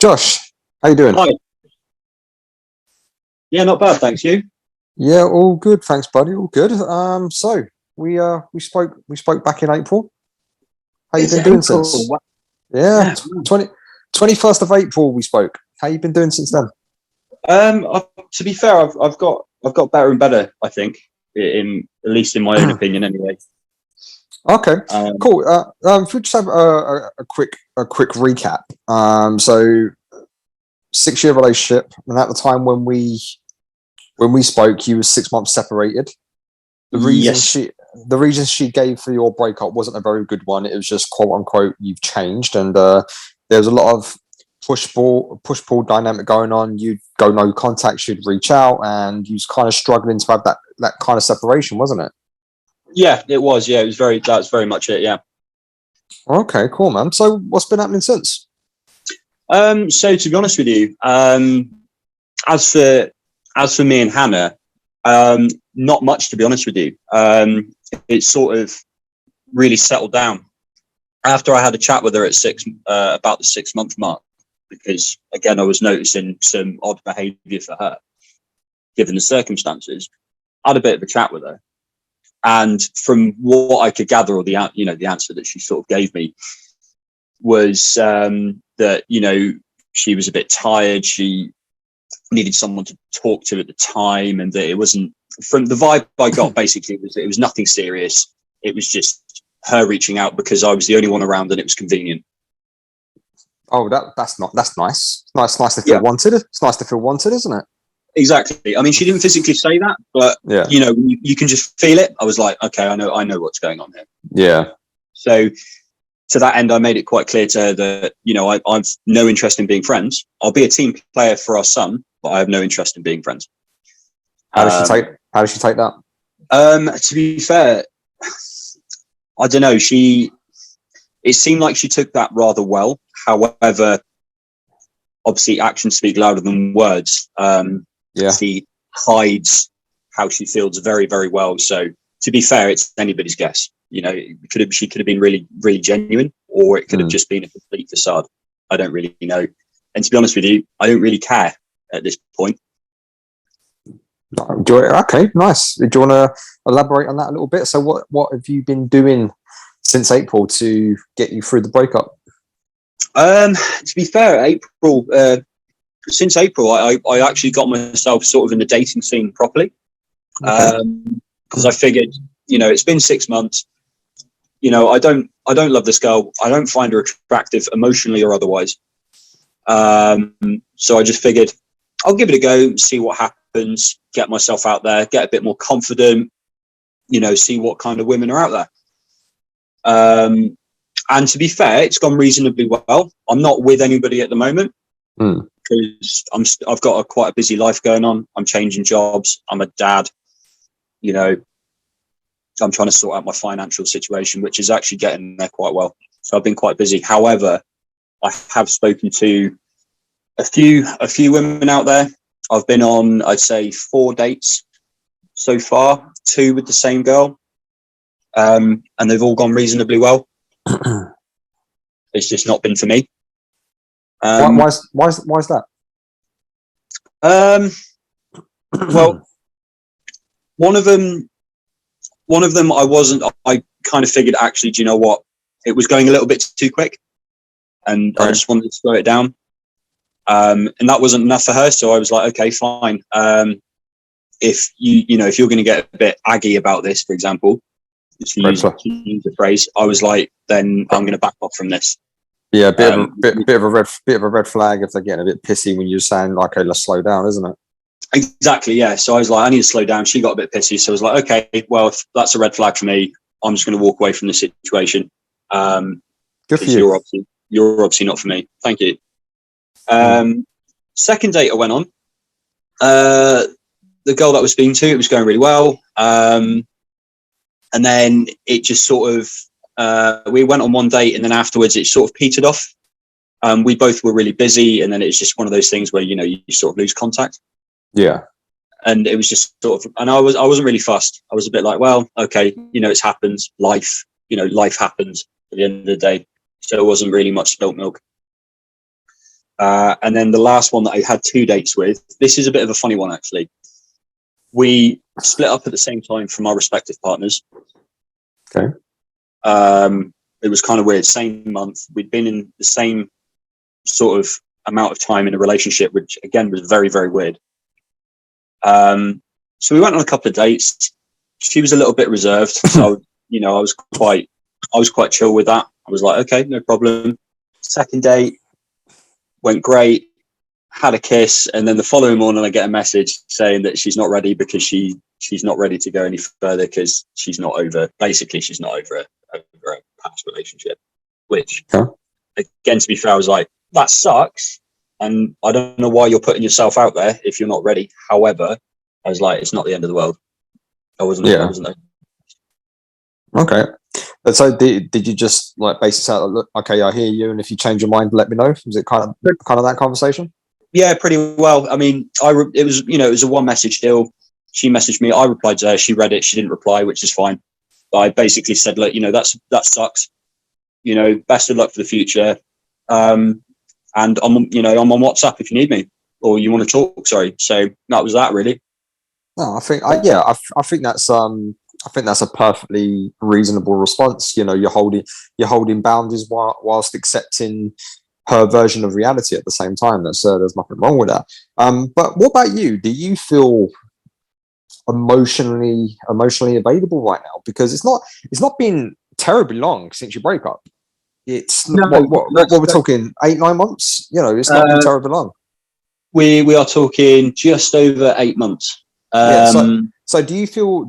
Josh, how you doing? Hi. Yeah, not bad, thanks. You? Yeah, all good, thanks, buddy. All good. So we spoke back in April. How you It's been doing April. since? Yeah, Yeah. 21st of April we spoke. How you been doing since then? To be fair, I've got better and better. I think, in at least in my own opinion, anyway. Okay, Um, cool. If we just have a quick recap. So 6 year relationship, and at the time when we spoke, you was 6 months separated. The reason yes. she the reason she gave for your breakup wasn't a very good one. It was just quote unquote you've changed, and there's a lot of push pull dynamic going on. You'd go no contact, she'd reach out, and you was kind of struggling to have that kind of separation, wasn't it? Yeah, it was. Yeah, it was very. That's very much it. Yeah. Okay, cool, man. So what's been happening since? So to be honest with you, as for as for me and Hannah, not much to be honest with you. It's sort of really settled down after I had a chat with her at about the 6 month mark, because again I was noticing some odd behaviour for her given the circumstances. I had a bit of a chat with her, and from what I could gather, or the answer that she sort of gave me was that she was a bit tired. She needed someone to talk to at the time, and that it wasn't, from the vibe I got, basically it was nothing serious. It was just her reaching out because I was the only one around and it was convenient. Oh, that's nice. Nice to feel Yeah, wanted. It's nice to feel wanted, isn't it? exactly. I mean, she didn't physically say that, but Yeah, you can just feel it. I was like, okay, I know what's going on here. yeah. So to that end, I made it quite clear to her that I've no interest in being friends. I'll be a team player for our son, but I have no interest in being friends. How does she Um, take? How does she take that? to be fair, I don't know. It seemed like she took that rather well. However, obviously actions speak louder than words. Yeah. She hides how she feels very, very well. So to be fair, it's anybody's guess. She could have been really, really genuine, or it could have Hmm. just been a complete facade. I don't really know. And to be honest with you, I don't really care at this point. Okay, nice. Do you want to elaborate on that a little bit? So, what have you been doing since April to get you through the breakup? To be fair, since April, I actually got myself sort of in the dating scene properly. Okay. Because I figured, it's been 6 months. I don't love this girl. I don't find her attractive emotionally or otherwise. So I just figured I'll give it a go, see what happens, get myself out there, get a bit more confident, see what kind of women are out there. And to be fair, it's gone reasonably well. I'm not with anybody at the moment Hmm. because I've got quite a busy life going on. I'm changing jobs. I'm a dad. I'm trying to sort out my financial situation, which is actually getting there quite well. So I've been quite busy. However, I have spoken to a few women out there. I've been on, I'd say, 4 dates so far, 2 with the same girl, and they've all gone reasonably well. It's just not been for me. why, Um, why is that? um, well, one of them, I kind of figured, actually, do you know what? It was going a little bit too quick, and I Okay. just wanted to slow it down. And that wasn't enough for her, so I was like, okay, fine. If if you're going to get a bit aggy about this, for example, Red flag. to use the phrase, I was like, then I'm going to back off from this. Yeah, bit of a Um, bit of a red flag if they're getting a bit pissy when you're saying like, "Okay, let's slow down," isn't it? exactly, yeah. So I was like, I need to slow down. She got a bit pissy, so I was like, okay, well, if that's a red flag for me, I'm just going to walk away from the situation, Good for because you. you're obviously not for me. Thank you. Hmm. Second date I went on, uh, the girl that I was speaking to, it was going really well. And then it just sort of, we went on one date, and then afterwards it sort of petered off. We both were really busy, and then it's just one of those things where you sort of lose contact. Yeah. And it was just sort of, and I wasn't really fussed. I was a bit like, well, okay, it's happened. Life happens at the end of the day. So it wasn't really much spilt milk. And then the last one that I had 2 dates with, this is a bit of a funny one, actually. We split up at the same time from our respective partners. Okay. It was kind of weird. Same month. We'd been in the same sort of amount of time in a relationship, which again was very, very weird. So we went on a couple of dates. She was a little bit reserved. So, I was quite chill with that. I was like, okay, no problem. Second date went great. Had a kiss, and then the following morning I get a message saying that she's not ready because she's not ready to go any further because she's not over a past relationship. Which, again, to be fair, I was like, that sucks, and I don't know why you're putting yourself out there if you're not ready. However, I was like, it's not the end of the world. I wasn't. Okay. So did you just like basically say, look, okay, I hear you, and if you change your mind, let me know? Was it kind of that conversation? Yeah, pretty well. I mean, it was a one message deal. She messaged me, I replied to her, she read it, she didn't reply, which is fine. But I basically said, look, that sucks. Best of luck for the future. And I'm on WhatsApp if you need me or you want to talk. Sorry. So that was that, really. No, I think that's a perfectly reasonable response. You're holding boundaries whilst accepting her version of reality at the same time. There's nothing wrong with that. But what about you? Do you feel emotionally available right now? Because it's not been terribly long since you break up. It's what we're talking 8-9 months. It's not been terribly long. We are talking just over 8 months. So do you feel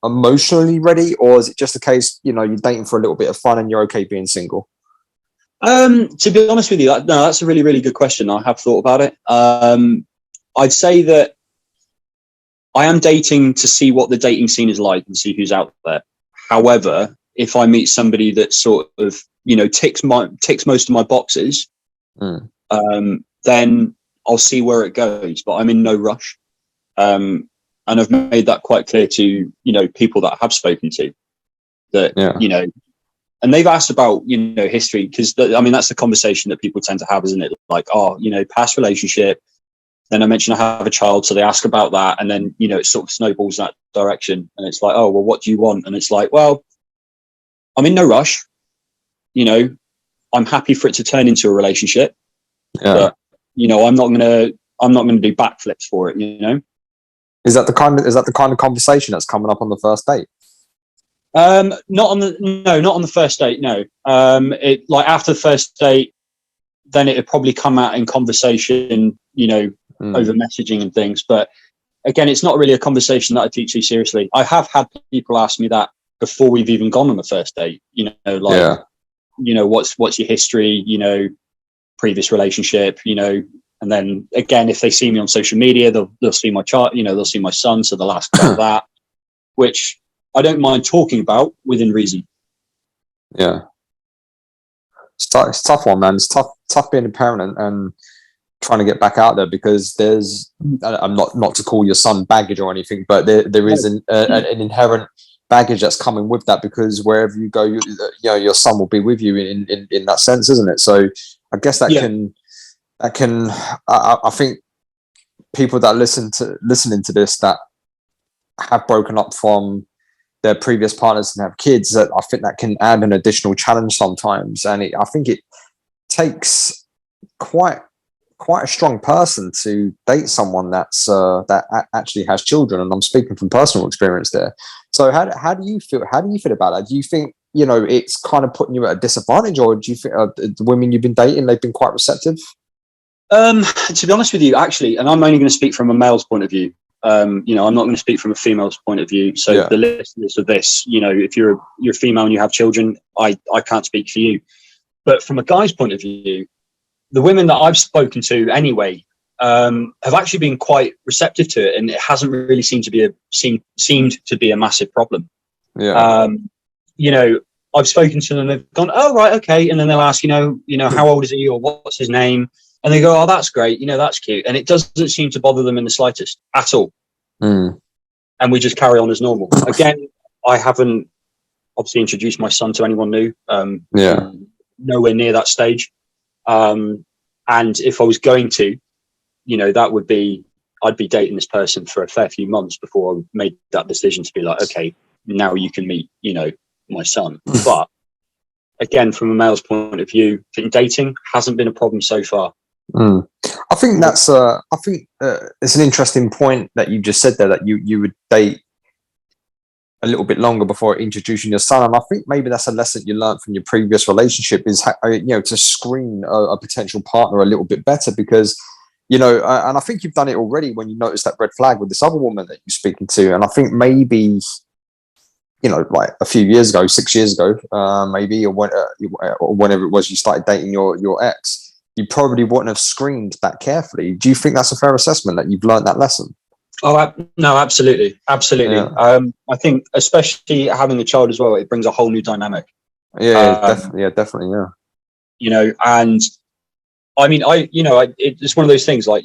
emotionally ready, or is it just a case you're dating for a little bit of fun and you're okay being single? To be honest with you, that's a really, really good question. I have thought about it. I'd say that I am dating to see what the dating scene is like and see who's out there. However, if I meet somebody that sort of, ticks most of my boxes, then I'll see where it goes, but I'm in no rush. And I've made that quite clear to, people that I have spoken to that, and they've asked about, history, because that's the conversation that people tend to have, isn't it? Like, past relationship. Then I mention I have a child, so they ask about that, and then it sort of snowballs that direction, and it's like, oh well, what do you want? And it's like, well, I'm in no rush. I'm happy for it to turn into a relationship, but I'm not gonna do backflips for it. Is that the kind of conversation that's coming up on the first date? Not on the first date. No. It like after the first date, then it would probably come out in conversation, over messaging and things. But again, it's not really a conversation that I take too seriously. I have had people ask me that before we've even gone on the first date. What's your history? Previous relationship. And then again, if they see me on social media, they'll see my chart. They'll see my son, so they'll ask about that, which I don't mind talking about within reason. Yeah. It's tough one, man. It's tough being a parent and trying to get back out there, because I'm not to call your son baggage or anything, but there is an inherent baggage that's coming with that, because wherever you go, your son will be with you in that sense, isn't it? So I guess I think people that listening to this that have broken up from their previous partners and have kids, that I think that can add an additional challenge sometimes. And I think it takes quite a strong person to date someone that actually has children. And I'm speaking from personal experience there. So how do you feel? How do you feel about that? Do you think, it's kind of putting you at a disadvantage, or do you think the women you've been dating, they've been quite receptive? To be honest with you, actually, and I'm only going to speak from a male's point of view. I'm not going to speak from a female's point of view. So the listeners of this, if you're a female and you have children, I can't speak for you. But from a guy's point of view, the women that I've spoken to anyway, have actually been quite receptive to it, and it hasn't really seemed to be a massive problem. Yeah. I've spoken to them, they've gone, oh right, okay, and then they'll ask, how old is he, or what's his name? And they go, oh, that's great. That's cute. And it doesn't seem to bother them in the slightest at all. And we just carry on as normal. Again, I haven't obviously introduced my son to anyone new. Nowhere near that stage. And if I was going to, that would be, I'd be dating this person for a fair few months before I made that decision to be like, okay, now you can meet, my son. But again, from a male's point of view, I think dating hasn't been a problem so far. I think that's it's an interesting point that you just said there, that you would date a little bit longer before introducing your son. And I think maybe that's a lesson you learned from your previous relationship, is to screen a potential partner a little bit better, because and I think you've done it already when you noticed that red flag with this other woman that you're speaking to. And I think maybe like a few years ago, 6 years ago, maybe, or whenever it was you started dating your ex, you probably wouldn't have screened that carefully. Do you think that's a fair assessment, that you've learned that lesson? Oh, no, absolutely. Yeah. I think especially having a child as well, it brings a whole new dynamic. Definitely. And I mean, it's one of those things, like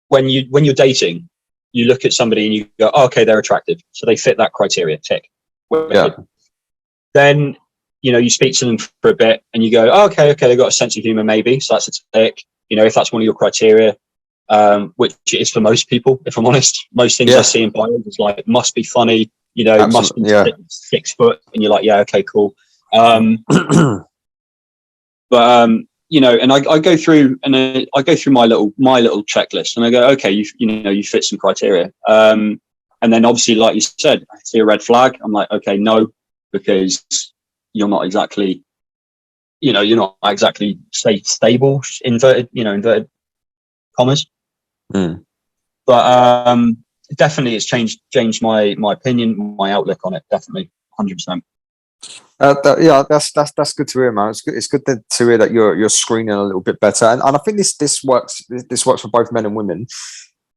when you're dating, you look at somebody and you go, oh, okay, they're attractive, so they fit that criteria, tick. Then you speak to them for a bit and you go, oh, okay, they've got a sense of humor, maybe, so that's a tick. If that's one of your criteria, which it is for most people, if I'm honest. Most things I see in bio is like, must be funny, must be 6 foot, and you're like, yeah, okay, cool. But and I go through my little checklist, and I go, okay, you fit some criteria. And then obviously, like you said, I see a red flag. I'm like, okay, no, because you're not exactly, stable, inverted commas. But definitely it's changed my opinion, my outlook on it, definitely 100%. That's good to hear, man. It's good to hear that you're screening a little bit better, and I think this works for both men and women.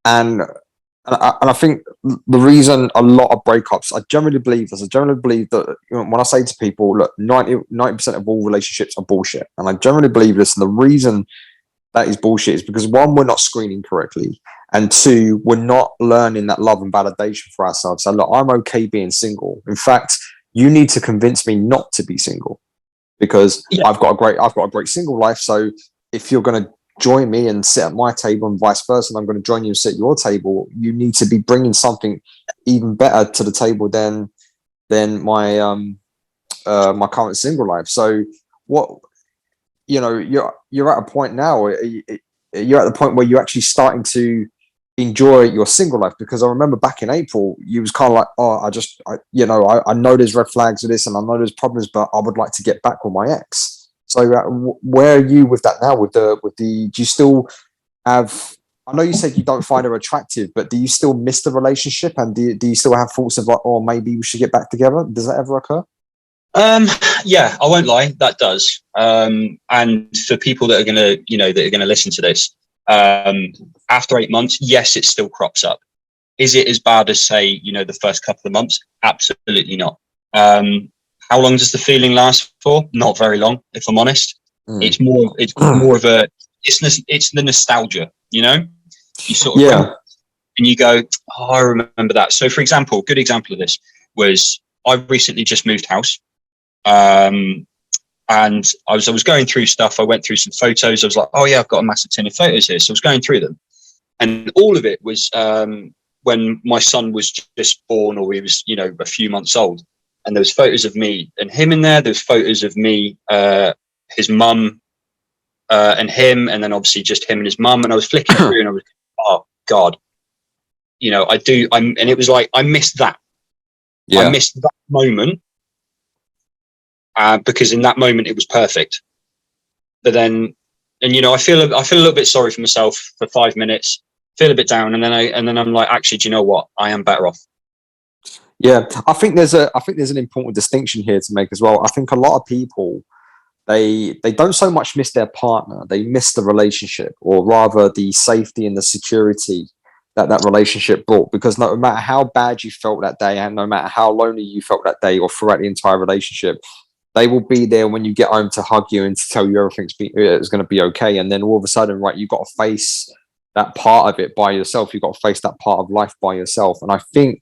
And I think the reason a lot of breakups, I generally believe that when I say to people, look, 90% of all relationships are bullshit, and I generally believe this. And the reason that is bullshit is because, one, we're not screening correctly, and two, we're not learning that love and validation for ourselves. So look, I'm okay being single. In fact, you need to convince me not to be single, because I've got a great single life. So if you're going to join me and sit at my table and vice versa, and I'm going to join you and sit at your table, you need to be bringing something even better to the table than my my current single life. So what, you're at a point now, you're at the point where you're actually starting to enjoy your single life, because I remember back in April, you was kind of like, oh, I know there's red flags with this and I know there's problems, but I would like to get back with my ex. So where are you with that now? Do you still have, I know you said you don't find her attractive, but do you still miss the relationship, and do you still have thoughts of like, oh, maybe we should get back together? Does that ever occur? Yeah, I won't lie, that does. And for people that are gonna listen to this, after 8 months, yes, it still crops up. Is it as bad as, say, the first couple of months? Absolutely not. How long does the feeling last for? Not very long, if I'm honest. It's more of a, it's the nostalgia, you sort of and you go, oh, I remember that. So for example, good example of this was, I recently just moved house. And I was going through stuff. I went through some photos. I was like, oh yeah, I've got a massive tin of photos here. So I was going through them, and all of it was when my son was just born, or he was, a few months old. And there was photos of me and him in there. There's photos of me, his mum, and him, and then obviously just him and his mum. And I was flicking through, and I was, oh God, and it was like, I missed that. Yeah. I missed that moment. Because in that moment it was perfect. But then, and I feel a little bit sorry for myself for 5 minutes, feel a bit down, and then I'm like, actually, do you know what? I am better off. Yeah, I think there's an important distinction here to make as well. I think a lot of people, they don't so much miss their partner, they miss the relationship, or rather the safety and the security that relationship brought. Because no matter how bad you felt that day, and no matter how lonely you felt that day or throughout the entire relationship, they will be there when you get home to hug you and to tell you everything's going to be okay. And then all of a sudden, right, you've got to face that part of it by yourself. You've got to face that part of life by yourself. And I think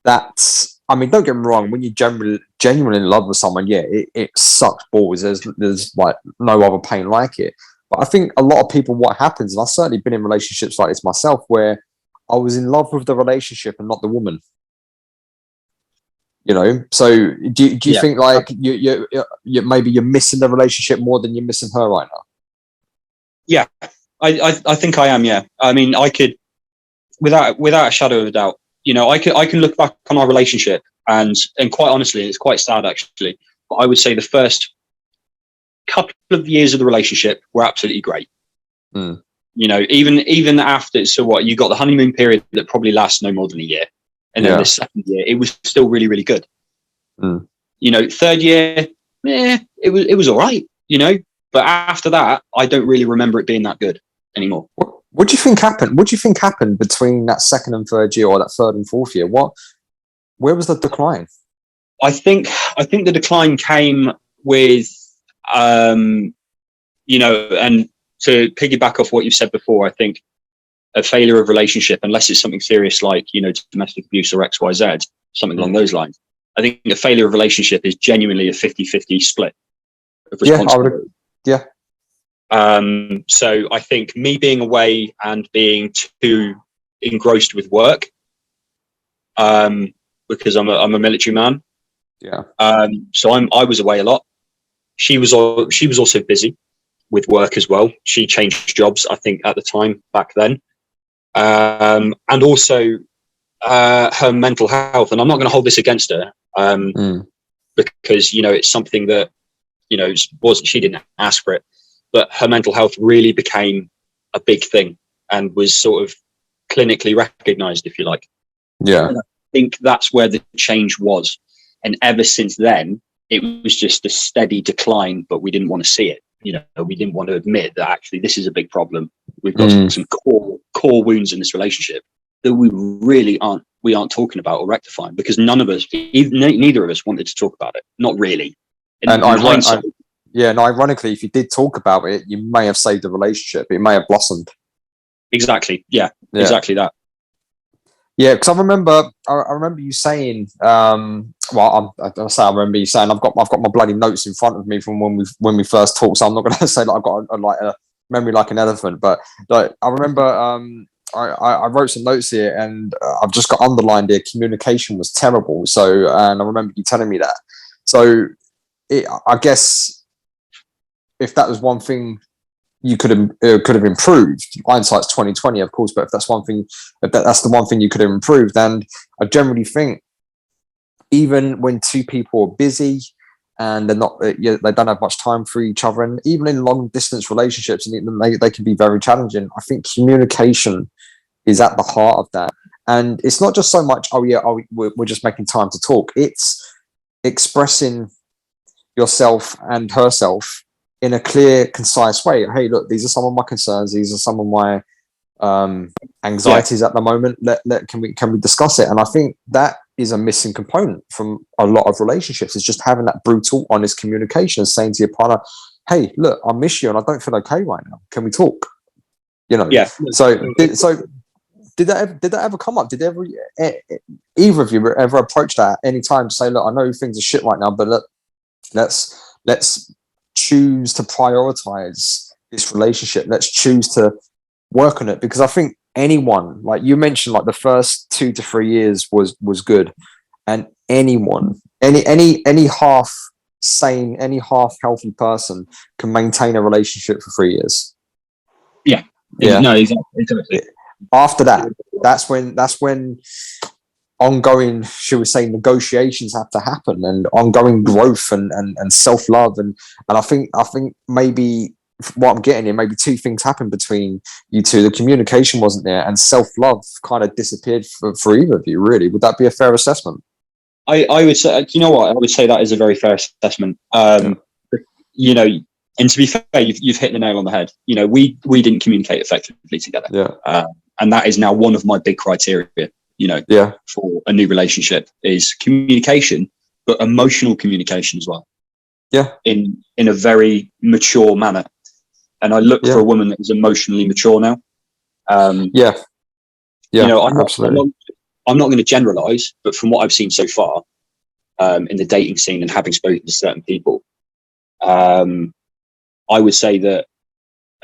that's, I mean, don't get me wrong, when you're genuinely in love with someone, yeah, it sucks balls. There's like no other pain like it. But I think a lot of people, what happens, and I've certainly been in relationships like this myself, where I was in love with the relationship and not the woman. You know, so do you Yeah. think like you maybe you're missing the relationship more than you're missing her right now? Yeah, I think I am. Yeah, I mean, I could, without a shadow of a doubt, I can look back on our relationship, and quite honestly, it's quite sad actually. But I would say the first couple of years of the relationship were absolutely great. Mm. Even after, so what, you got the honeymoon period that probably lasts no more than a year, and then the second year it was still really, really good. Mm. Third year, it was all right. But after that, I don't really remember it being that good anymore. What do you think happened? What do you think happened between that second and third year, or that third and fourth year? Where was the decline? I think the decline came with, and to piggyback off what you said before, I think a failure of relationship, unless it's something serious like domestic abuse or XYZ, something along those lines. I think a failure of relationship is genuinely a 50-50 split of responsibility. Yeah. So I think me being away and being too engrossed with work, because I'm a military man. Yeah. So I was away a lot. She was also busy with work as well. She changed jobs, I think, at the time back then. And also her mental health. And I'm not going to hold this against her, because it's something that she didn't ask for it, but her mental health really became a big thing and was sort of clinically recognized, if you like. Yeah. And I think that's where the change was. And ever since then, it was just a steady decline, but we didn't want to see it. We didn't want to admit that actually this is a big problem. We've got some core wounds in this relationship that we really aren't talking about or rectifying, because neither of us wanted to talk about it. Not really. Ironically, if you did talk about it, you may have saved the relationship. It may have blossomed. Exactly. Yeah. Exactly that. Yeah, because I remember you saying, I remember you saying, I've got my bloody notes in front of me from when we first talked, so I'm not going to say that I've got a memory like an elephant, but like I remember, I wrote some notes here, and I've just got underlined here, communication was terrible. So, and I remember you telling me that. So, I guess if that was one thing you could have improved, hindsight's 2020, of course, but if that's the one thing you could have improved, and I generally think even when two people are busy and they're not, they don't have much time for each other, and even in long distance relationships, and they can be very challenging, I think communication is at the heart of that. And it's not just so much, we're just making time to talk. It's expressing yourself and herself in a clear, concise way. Hey, look, these are some of my concerns. These are some of my anxieties at the moment. Can we discuss it? And I think that is a missing component from a lot of relationships. Is just having that brutal, honest communication and saying to your partner, "Hey, look, I miss you, and I don't feel okay right now. Can we talk?" Yeah. So did that ever come up? Did either of you ever approach that at any time to say, "Look, I know things are shit right now, but let's choose to prioritize this relationship. Let's choose to work on it," because I think anyone, like you mentioned, like the first 2 to 3 years was good, and anyone, any half sane, any half healthy person can maintain a relationship for 3 years. Yeah. No, exactly. After that, that's when ongoing, should we say, negotiations have to happen, and ongoing growth and self-love, and I think maybe what I'm getting here, maybe two things happened between you two. The communication wasn't there, and self-love kind of disappeared for either of you, really. Would that be a fair assessment? I would say, you know what, I would say that is a very fair assessment. And to be fair, you've hit the nail on the head. We didn't communicate effectively together. And that is now one of my big criteria, for a new relationship, is communication, but emotional communication as well. Yeah. In a very mature manner. And I look for a woman that is emotionally mature now. Absolutely. I'm not going to generalize, but from what I've seen so far, in the dating scene and having spoken to certain people, I would say that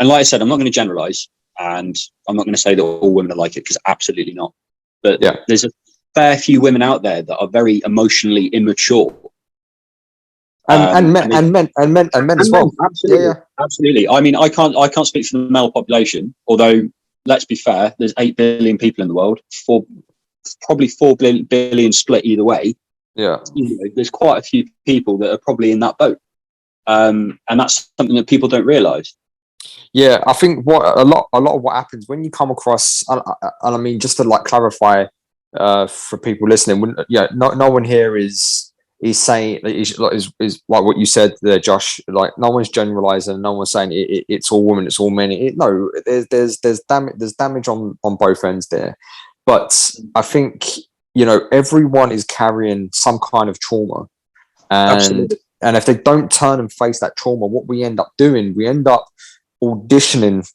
And like I said, I'm not going to generalize, and I'm not going to say that all women are like it, because absolutely not. But Yeah. there's a fair few women out there that are very emotionally immature. And men as well. Absolutely, Yeah. absolutely. I mean, I can't speak for the male population, although let's be fair, there's 8 billion people in the world, probably 4 billion split either way. Yeah. You know, there's quite a few people that are probably in that boat, and that's something that people don't realise. Yeah, I think what a lot of what happens when you come across, and I mean, just to like clarify, for people listening, no one here is saying is like what you said there, Josh. Like, no one's generalizing, no one's saying it's all women, it's all men. No, there's damage on both ends there, but I think everyone is carrying some kind of trauma, and Absolutely. and if they don't turn and face that trauma, what we end up doing, we end up auditioning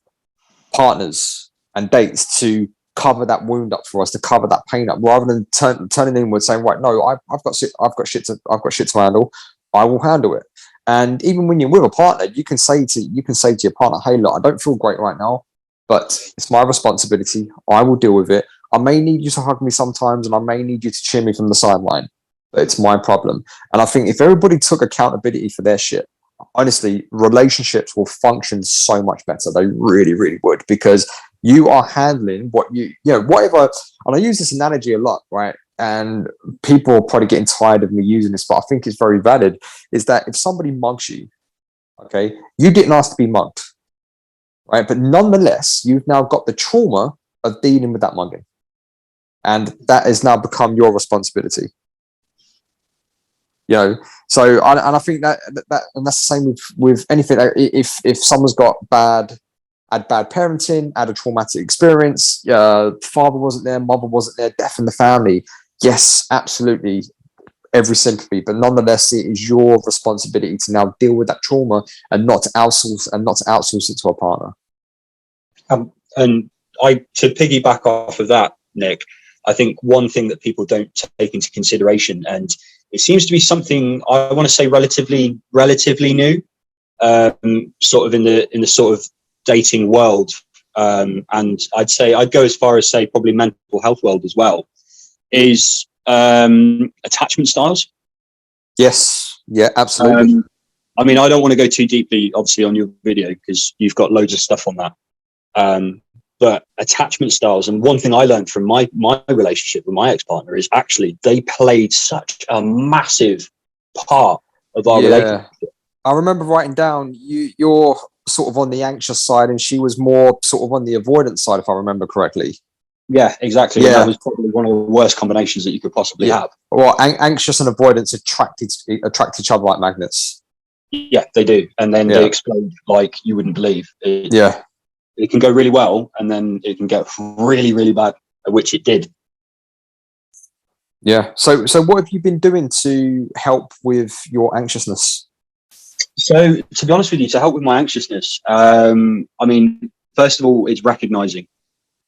partners and dates to cover that wound up for us, to cover that pain up, rather than turning inward, saying, right, no, I've got shit to handle. I will handle it. And even when you're with a partner, you can say to your partner, hey, look, I don't feel great right now, but it's my responsibility. I will deal with it. I may need you to hug me sometimes, and I may need you to cheer me from the sideline, but it's my problem. And I think if everybody took accountability for their shit, honestly, relationships will function so much better. They really, really would, because you are handling what whatever. And I use this analogy a lot, right? And people are probably getting tired of me using this, but I think it's very valid. Is that if somebody mugs you, okay, you didn't ask to be mugged, right? But nonetheless, you've now got the trauma of dealing with that mugging, and that has now become your responsibility. So I think that and that's the same with anything. If someone's got bad parenting, had a traumatic experience, father wasn't there, mother wasn't there, death in the family, yes, absolutely, every sympathy, but nonetheless, it is your responsibility to now deal with that trauma and not to outsource it to a partner. And to piggyback off of that, Nick, I think one thing that people don't take into consideration, and it seems to be something I want to say relatively new, sort of in the sort of dating world, and I'd go as far as say probably mental health world as well, is attachment styles. Yes, yeah, absolutely. I mean, I don't want to go too deeply, obviously, on your video, because you've got loads of stuff on that. But attachment styles, and one thing I learned from my relationship with my ex-partner is actually they played such a massive part of our relationship. I remember writing down you're sort of on the anxious side, and she was more sort of on the avoidance side, if I remember correctly. Yeah, exactly. Yeah. And that was probably one of the worst combinations that you could possibly have. Well, anxious and avoidance attract each other like magnets. Yeah, they do. And then they explode like you wouldn't believe. It can go really well, and then it can get really, really bad, which it did. Yeah. So what have you been doing to help with your anxiousness? So, to be honest with you, to help with my anxiousness, I mean, first of all, it's recognizing,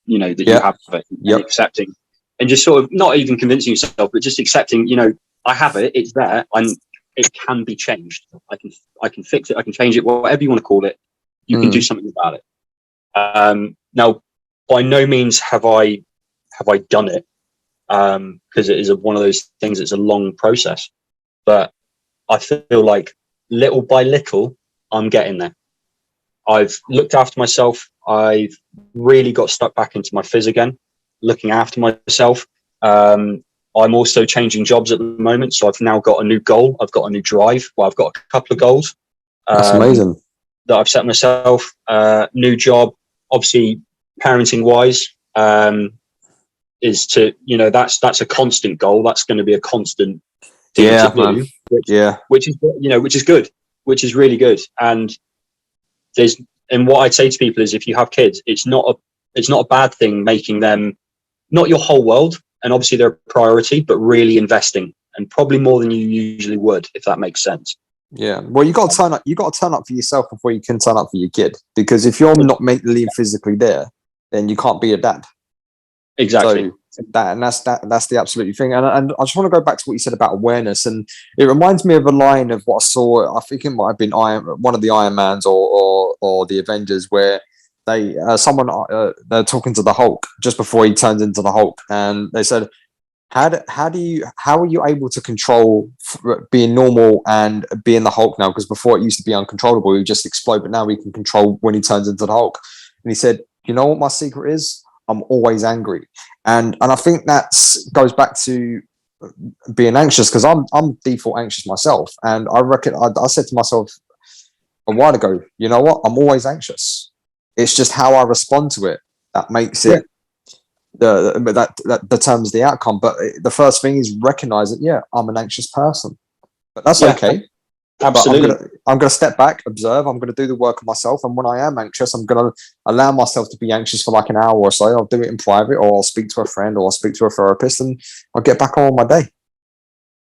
that you have it, and accepting, and just sort of not even convincing yourself, but just accepting, I have it, it's there, and it can be changed. I can fix it, I can change it, whatever you want to call it. You can do something about it. Now, by no means have I done it, because it is one of those things. It's a long process, but I feel like little by little, I'm getting there. I've looked after myself. I've really got stuck back into my fizz again, looking after myself. I'm also changing jobs at the moment, so I've now got a new goal. I've got a new drive. Well, I've got a couple of goals. That's amazing. That I've set myself. New job. Obviously, parenting wise, is to that's a constant goal. That's going to be a constant thing to do, which is good, which is really good. And what I'd say to people is, if you have kids, it's not a bad thing making them not your whole world, and obviously they're a priority, but really investing, and probably more than you usually would, if that makes sense. Yeah, well, you got to turn up. You got to turn up for yourself before you can turn up for your kid. Because if you're not mentally and physically there, then you can't be a dad. Exactly. That's the absolute thing. And I just want to go back to what you said about awareness, and it reminds me of a line of what I saw. I think it might have been one of the Iron Mans or the Avengers, where they're talking to the Hulk just before he turns into the Hulk, and they said, how are you able to control being normal and being the Hulk now? Because before it used to be uncontrollable, he would just explode, but now we can control when he turns into the Hulk. And he said, you know what my secret is? I'm always angry, and I think that goes back to being anxious, because I'm default anxious myself, and I reckon I said to myself a while ago, you know what? I'm always anxious. It's just how I respond to it that makes it that determines the outcome. But the first thing is recognize that, yeah, I'm an anxious person, but that's okay. Absolutely. But I'm gonna step back, observe. I'm gonna do the work on myself, and when I am anxious, I'm gonna allow myself to be anxious for like an hour or so. I'll do it in private, or I'll speak to a friend, or I'll speak to a therapist, and I'll get back on with my day.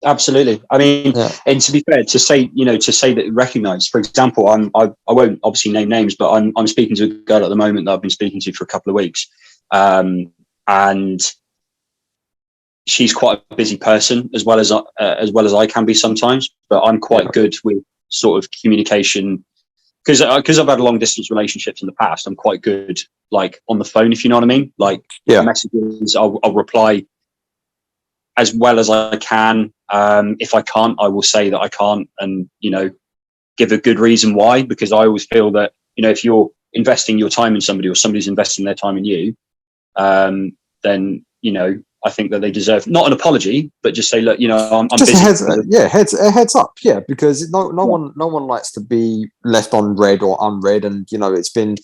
Absolutely. I mean, and to be fair, to say that recognize, for example, I won't obviously name names, but I'm speaking to a girl at the moment that I've been speaking to for a couple of weeks, and she's quite a busy person as well as I can be sometimes, but I'm quite good with sort of communication because I've had long distance relationships in the past. I'm quite good like on the phone, if you know what I mean. Like messages, I'll reply as well as I can. If I can't, I will say that I can't, and give a good reason why. Because I always feel that if you're investing your time in somebody, or somebody's investing their time in you, then I think that they deserve not an apology, but just say, look, I'm just busy. heads up, because no one likes to be left on read or unread, and it's been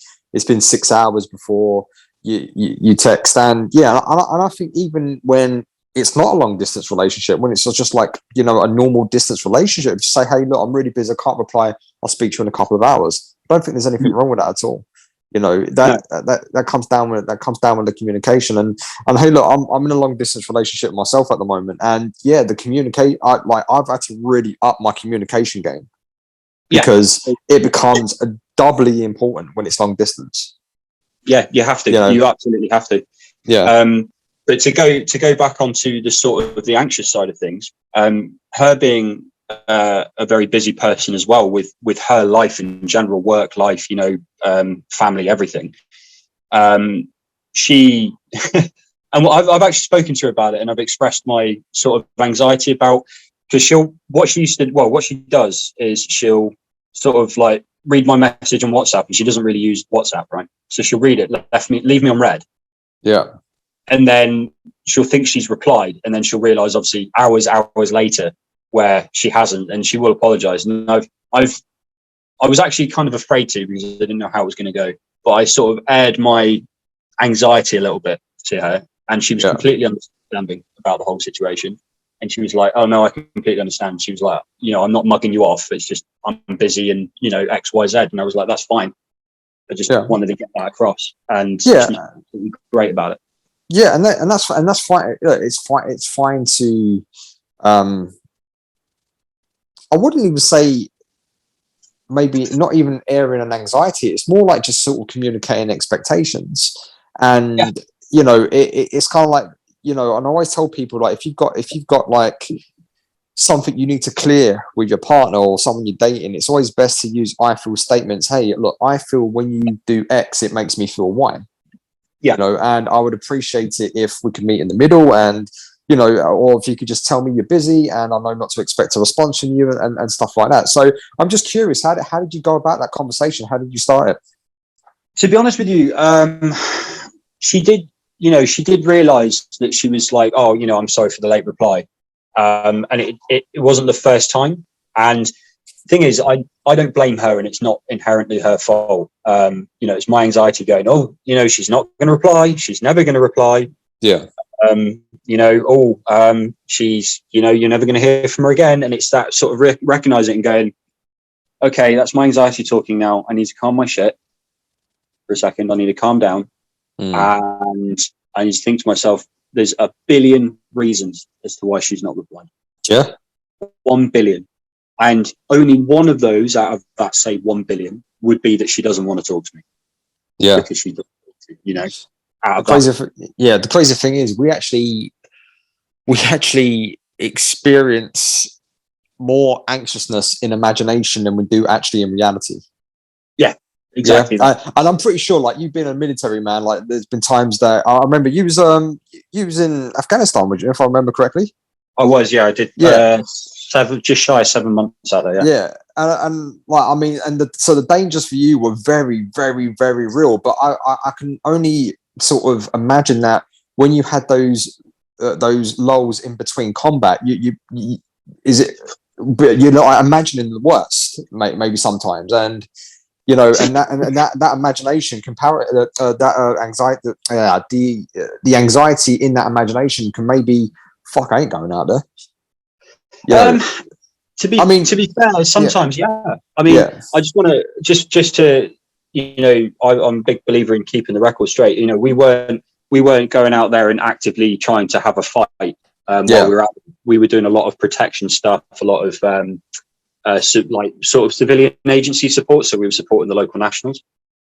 6 hours before you text, and I think even when it's not a long distance relationship, when it's just like a normal distance relationship, just say, hey, look, I'm really busy, I can't reply, I'll speak to you in a couple of hours. I don't think there's anything wrong with that at all. That comes down with the communication, and hey, look, I'm in a long distance relationship myself at the moment, and I've had to really up my communication game, because it becomes doubly important when it's long distance. Yeah, you have to. You absolutely have to. Yeah. But to go back onto the sort of the anxious side of things, her being a very busy person as well, with her life in general, work life, family, everything. She and I've actually spoken to her about it, and I've expressed my sort of anxiety about, because what she does is she'll sort of like read my message on WhatsApp, and she doesn't really use WhatsApp, right? So she'll read it, leave me on read. Yeah. And then she'll think she's replied, and then she'll realize, obviously, hours later, where she hasn't, and she will apologize. And I was actually kind of afraid to, because I didn't know how it was going to go, but I sort of aired my anxiety a little bit to her, and she was completely understanding about the whole situation. And she was like, oh no, I completely understand. She was like, I'm not mugging you off. It's just, I'm busy, and X, Y, Z. And I was like, that's fine. I just wanted to get that across. And she was great about it. Yeah. And that's fine. It's fine to, I wouldn't even say maybe not even airing an anxiety. It's more like just sort of communicating expectations. And, it's kind of like, and I always tell people, like, if you've got like something you need to clear with your partner or someone you're dating, it's always best to use I feel statements. Hey, look, I feel when you do X, it makes me feel Y. And I would appreciate it if we could meet in the middle, and or if you could just tell me you're busy and I know not to expect a response from you, and stuff like that. So I'm just curious, how did you go about that conversation? How did you start it? To be honest with you, she did realize that she was like, oh, I'm sorry for the late reply. And it wasn't the first time. And the thing is, I don't blame her, and it's not inherently her fault. It's my anxiety going, oh, she's not going to reply. She's never going to reply. Yeah. She's, you're never going to hear from her again. And it's that sort of recognizing and going, okay, that's my anxiety talking now. I need to calm my shit for a second. I need to calm down. And I need to think to myself, there's a billion reasons as to why she's not replying. Yeah. 1 billion. And only one of those out of that, say, 1 billion, would be that she doesn't want to talk to me. Yeah. Because she doesn't want to, out The of that. the crazy thing is we actually experience more anxiousness in imagination than we do actually in reality. Yeah, exactly. And I'm pretty sure, like, you've been a military man. Like, there's been times that I remember you was in Afghanistan, would you, if I remember correctly? I was, yeah, I did Yeah, just shy of 7 months out there. Yeah. yeah. And like, I mean, so the dangers for you were very, very, very real. But I can only sort of imagine that when you had those lulls in between combat, you is it? But you're not imagining the worst, maybe sometimes, and that imagination anxiety, the anxiety in that imagination can maybe, fuck, I ain't going out there. Um, to be I mean, to be fair, sometimes, yeah. I mean, yeah, I just want to just to I'm a big believer in keeping the record straight. We weren't going out there and actively trying to have a fight while we were out. We were doing a lot of protection stuff, a lot of sort of civilian agency support. So we were supporting the local nationals,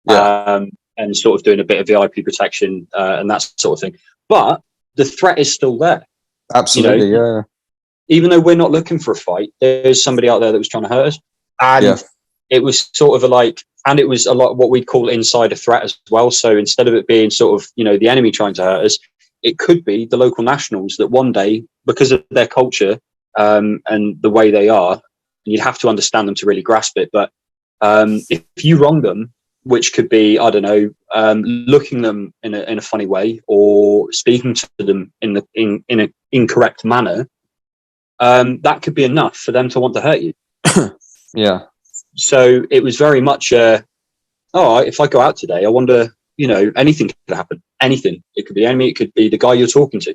and sort of doing a bit of VIP protection and that sort of thing. But the threat is still there. absolutely, Even though we're not looking for a fight, there's somebody out there that was trying to hurt us, and it was sort of and it was a lot what we'd call insider threat as well. So instead of it being sort of the enemy trying to hurt us, it could be the local nationals that one day, because of their culture and the way they are, you'd have to understand them to really grasp it. But if you wrong them, which could be, I don't know, looking them in a funny way or speaking to them in an incorrect manner, that could be enough for them to want to hurt you. yeah. So it was very much, if I go out today, I wonder, anything could happen. Anything. It could be enemy. It could be the guy you're talking to.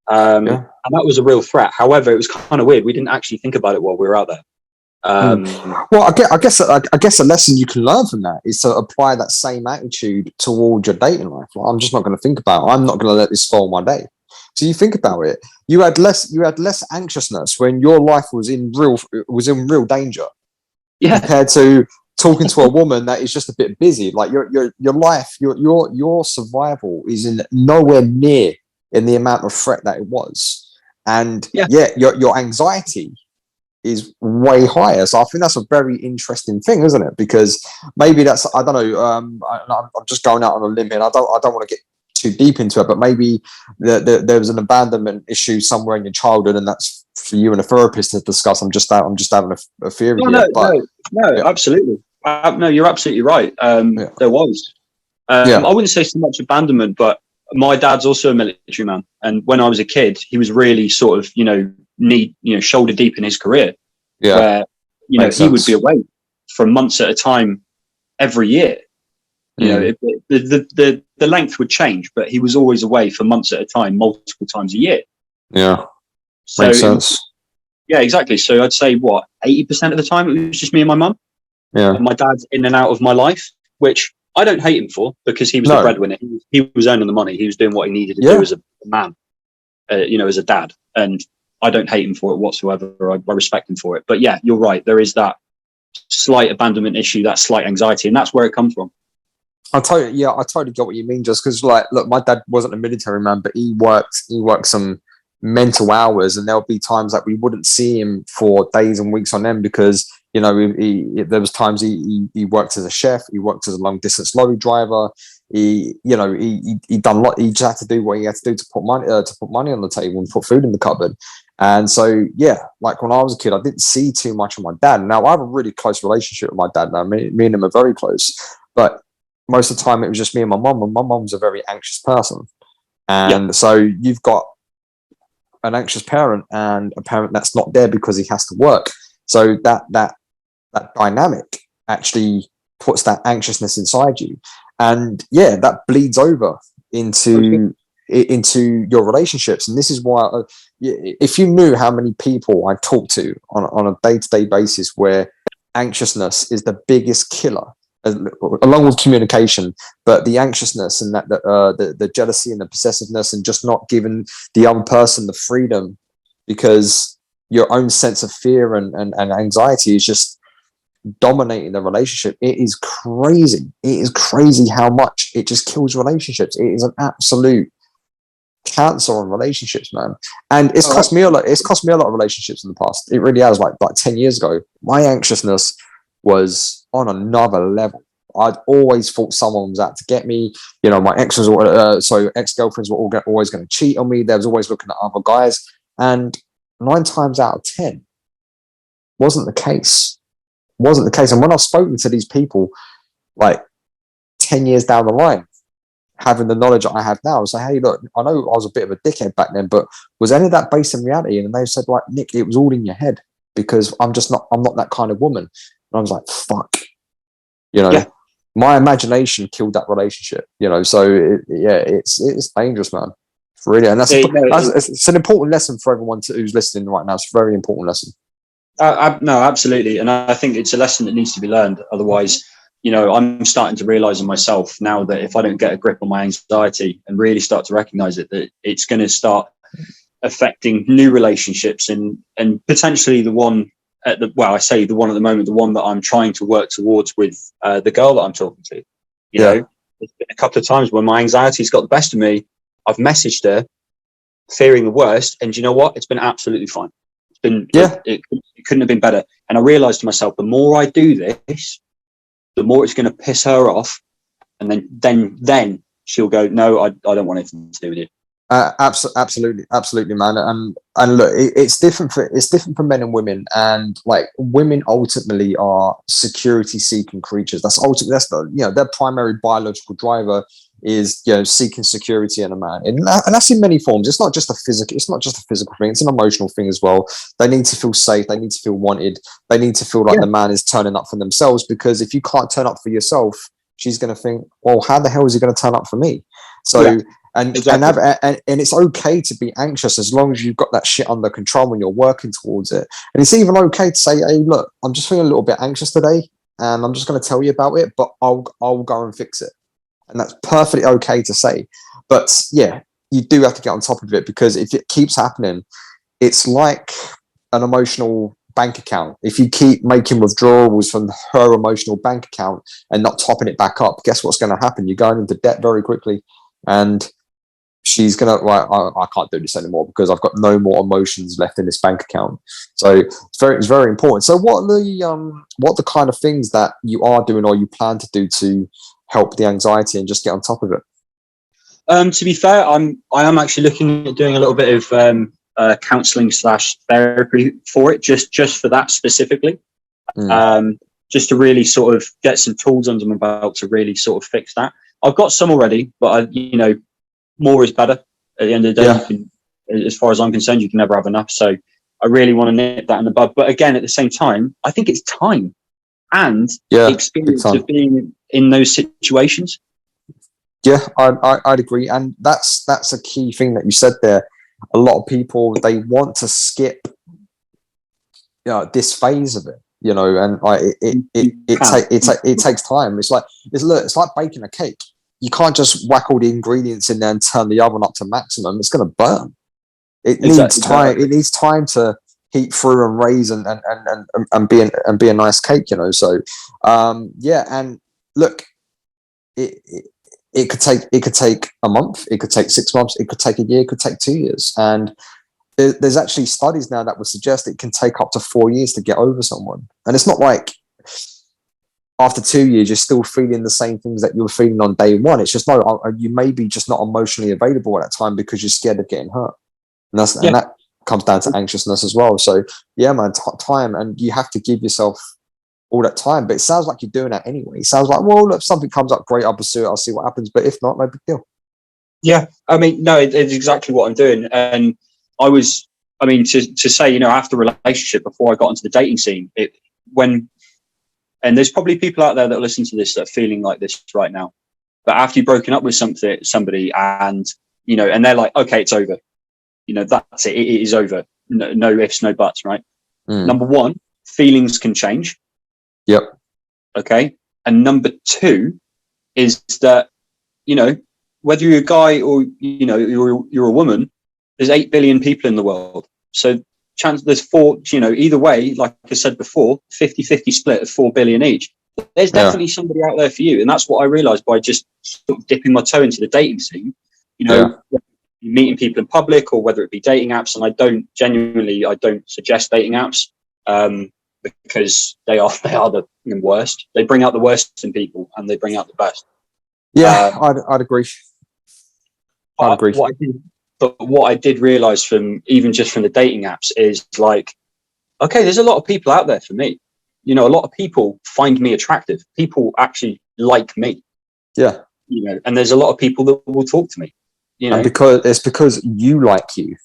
And that was a real threat. However, it was kind of weird. We didn't actually think about it while we were out there. Well, I guess a lesson you can learn from that is to apply that same attitude towards your dating life. Like, I'm just not going to think about it. I'm not going to let this spoil my day. So you think about it. You had less anxiousness when your life was in real danger. Yeah. Compared to talking to a woman that is just a bit busy. Like your life, your survival is in nowhere near in the amount of threat that it was. And your anxiety is way higher. So I think that's a very interesting thing, isn't it? Because maybe that's, I don't know, I'm just going out on a limb here. I don't want to get too deep into it, but maybe there was an abandonment issue somewhere in your childhood, and that's for you and a therapist to discuss. I'm just having a theory. No, absolutely. No, you're absolutely right. There was. I wouldn't say so much abandonment, but my dad's also a military man, and when I was a kid, he was really sort of shoulder deep in his career, where he would be away for months at a time every year. The length would change, but he was always away for months at a time, multiple times a year. Yeah, so makes sense. Yeah, exactly. So I'd say 80% of the time it was just me and my mum. Yeah, and my dad's in and out of my life, which I don't hate him for, because he was the breadwinner. He was earning the money. He was doing what he needed to do as a man, as a dad. And I don't hate him for it whatsoever. I respect him for it. But yeah, you're right. There is that slight abandonment issue, that slight anxiety, and that's where it comes from. I totally get what you mean. Just because, like, look, my dad wasn't a military man, but he worked some mental hours, and there'll be times that we wouldn't see him for days and weeks on end because there was times he worked as a chef, he worked as a long distance lorry driver. He done a lot. He just had to do what he had to do to put money on the table and put food in the cupboard. And so, like when I was a kid, I didn't see too much of my dad. Now I have a really close relationship with my dad now. Me and him are very close, but most of the time it was just me and my mum. And my mum's a very anxious person, and so you've got an anxious parent and a parent that's not there because he has to work. So that dynamic actually puts that anxiousness inside you, and that bleeds over into your relationships. And this is why, if you knew how many people I talk to on a day-to-day basis where anxiousness is the biggest killer, along with communication, but the anxiousness and the jealousy and the possessiveness and just not giving the other person the freedom because your own sense of fear and anxiety is just dominating the relationship. It is crazy. It is crazy how much it just kills relationships. It is an absolute cancer on relationships, man. And it's cost me a lot. It's cost me a lot of relationships in the past. It really has. Like 10 years ago, my anxiousness was on another level. I'd always thought someone was out to get me. You know, my ex was ex-girlfriends were always going to cheat on me. They was always looking at other guys, and 9 times out of 10 wasn't the case. Wasn't the case. And when I've spoken to these people, like 10 years down the line, having the knowledge that I have now, I say, hey, look, I know I was a bit of a dickhead back then, but was any of that based in reality? And they said, like, Nick, it was all in your head because I'm not that kind of woman. And I was like, fuck, you know. Yeah. My imagination killed that relationship, you know. So it's dangerous, man. Really, and it's an important lesson for everyone who's listening right now. It's a very important lesson. No, absolutely, and I think it's a lesson that needs to be learned. Otherwise, you know, I'm starting to realise in myself now that if I don't get a grip on my anxiety and really start to recognise it, that it's going to start affecting new relationships and potentially the one. I say the one at the moment, the one that I'm trying to work towards with the girl that I'm talking to. You know, there's been a couple of times when my anxiety's got the best of me. I've messaged her, fearing the worst, and you know what? It's been absolutely fine. It's been it couldn't have been better. And I realised to myself, the more I do this, the more it's going to piss her off, and then she'll go, no, I don't want anything to do with you. Absolutely, man. And look, it's different for men and women. And like, women ultimately are security seeking creatures. That's their primary biological driver is, you know, seeking security in a man, and that's in many forms. It's not just a physical thing. It's an emotional thing as well. They need to feel safe. They need to feel wanted. They need to feel like the man is turning up for themselves. Because if you can't turn up for yourself, she's going to think, well, how the hell is he going to turn up for me? So. And it's okay to be anxious as long as you've got that shit under control when you're working towards it. And it's even okay to say, hey, look, I'm just feeling a little bit anxious today, and I'm just going to tell you about it, but I'll go and fix it. And that's perfectly okay to say. But yeah, you do have to get on top of it, because if it keeps happening, it's like an emotional bank account. If you keep making withdrawals from her emotional bank account and not topping it back up, guess what's going to happen? You're going into debt very quickly. And she's gonna, I can't do this anymore because I've got no more emotions left in this bank account. So it's very important. So what are the kind of things that you are doing or you plan to do to help the anxiety and just get on top of it? To be fair, I am actually looking at doing a little bit of counselling / therapy for it, just for that specifically. Just to really sort of get some tools under my belt to really sort of fix that. I've got some already, but more is better. At the end of the day, as far as I'm concerned, you can never have enough. So I really want to nip that in the bud. But again, at the same time, I think it's time and experience of being in those situations. Yeah, I'd agree. And that's a key thing that you said there. A lot of people, they want to skip this phase of it, you know, and it takes time. It's like baking a cake. You can't just whack all the ingredients in there and turn the oven up to maximum. It's going to burn. It needs time. It needs time to heat through and raise and be a nice cake, you know. So, and look, it could take a month. It could take 6 months. It could take a year. It could take 2 years. And there's actually studies now that would suggest it can take up to 4 years to get over someone. And it's not like after 2 years, you're still feeling the same things that you were feeling on day one. It's just, you may be just not emotionally available at that time because you're scared of getting hurt. And that comes down to anxiousness as well. So yeah, man, time, and you have to give yourself all that time. But it sounds like you're doing that anyway. It sounds like, well, if something comes up, great, I'll pursue it. I'll see what happens. But if not, no big deal. Yeah. I mean, no, it's exactly what I'm doing. And to say, you know, after a relationship, before I got into the dating scene, and there's probably people out there that listen to this that are feeling like this right now. But after you've broken up with somebody and, you know, and they're like, okay, it's over. You know, that's it. It is over. No ifs, no buts, right? Number one, feelings can change. Yep. Okay. And number two is that, you know, whether you're a guy or, you know, you're a woman, there's 8 billion people in the world. So there's four, either way, like I said before, 50-50 split of 4 billion each. There's definitely somebody out there for you. And that's what I realized by just sort of dipping my toe into the dating scene, meeting people in public or whether it be dating apps. And I don't suggest dating apps because they are the worst. They bring out the worst in people and they bring out the best. Yeah, I'd agree. I'd agree. What I did realize from the dating apps is like, okay, there's a lot of people out there for me. A lot of people find me attractive. People actually like me. Yeah. And there's a lot of people that will talk to me. And because you like you.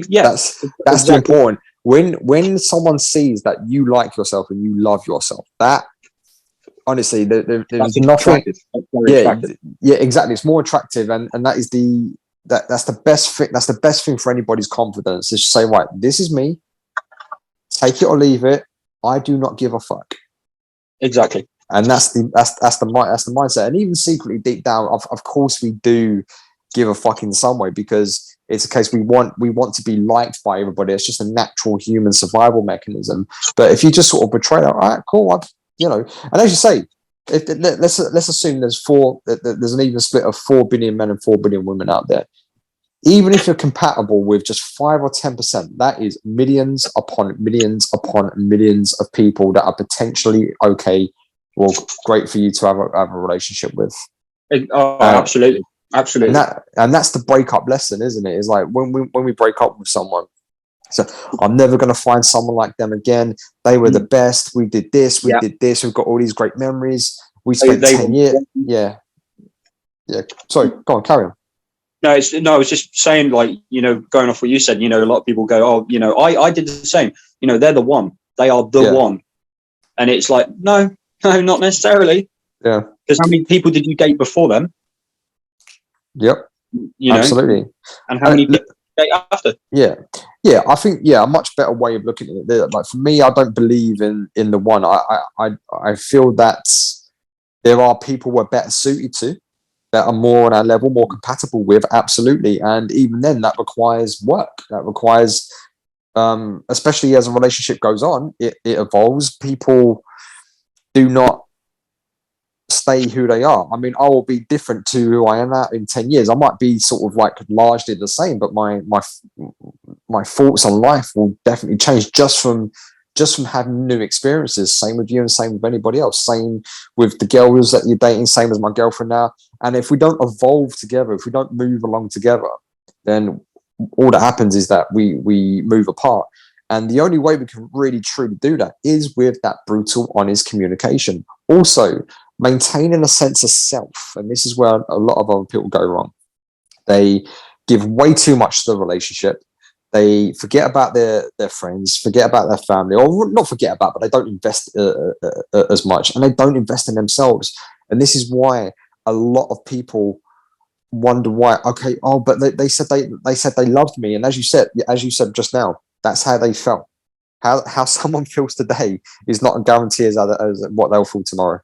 Yes. That's exactly. Important. When someone sees that you like yourself and you love yourself, that honestly, there's nothing. Yeah, exactly. It's more attractive, and that is that's the best thing. That's the best thing for anybody's confidence is to say, right, this is me. Take it or leave it. I do not give a fuck. Exactly. And that's the mindset. And even secretly deep down, of course, we do give a fuck in some way because it's a case we want to be liked by everybody. It's just a natural human survival mechanism. But if you just sort of betray that, all right, cool, and as you say, let's assume there's an even split of 4 billion men and 4 billion women out there. Even if you're compatible with just 5 or 10%, that is millions upon millions upon millions of people that are potentially great for you to have a relationship with. Absolutely. And that's the breakup lesson, isn't it? It's like when we break up with someone, so I'm never going to find someone like them again. They were the best. We did this. We did this. We've got all these great memories. We spent 10 years. Yeah. Sorry, go on, carry on. No, I was just saying, like, going off what you said, a lot of people go, oh, I did the same. They're the one. They are the one. And it's like, no, not necessarily. Yeah. Because how many people did you date before them? Yep. Absolutely. And how many people did you date after? Yeah. Yeah. I think, a much better way of looking at it. Like for me, I don't believe in the one. I feel that there are people we're better suited to, that are more on our level, more compatible with, absolutely. And even then, that requires work. That requires, especially as a relationship goes on, it evolves. People do not stay who they are. I mean, I will be different to who I am in 10 years. I might be sort of like largely the same, but my thoughts on life will definitely change just from having new experiences. Same with you and same with anybody else. Same with the girls that you're dating, same as my girlfriend now. And if we don't evolve together, if we don't move along together, then all that happens is that we move apart. And the only way we can really truly do that is with that brutal, honest communication. Also, maintaining a sense of self. And this is where a lot of other people go wrong. They give way too much to the relationship. They forget about their friends, forget about their family, or not forget about, but they don't invest as much, and they don't invest in themselves. And this is why a lot of people wonder why. Okay, but they said they loved me, and as you said just now, that's how they felt. How someone feels today is not a guarantee as what they'll feel tomorrow.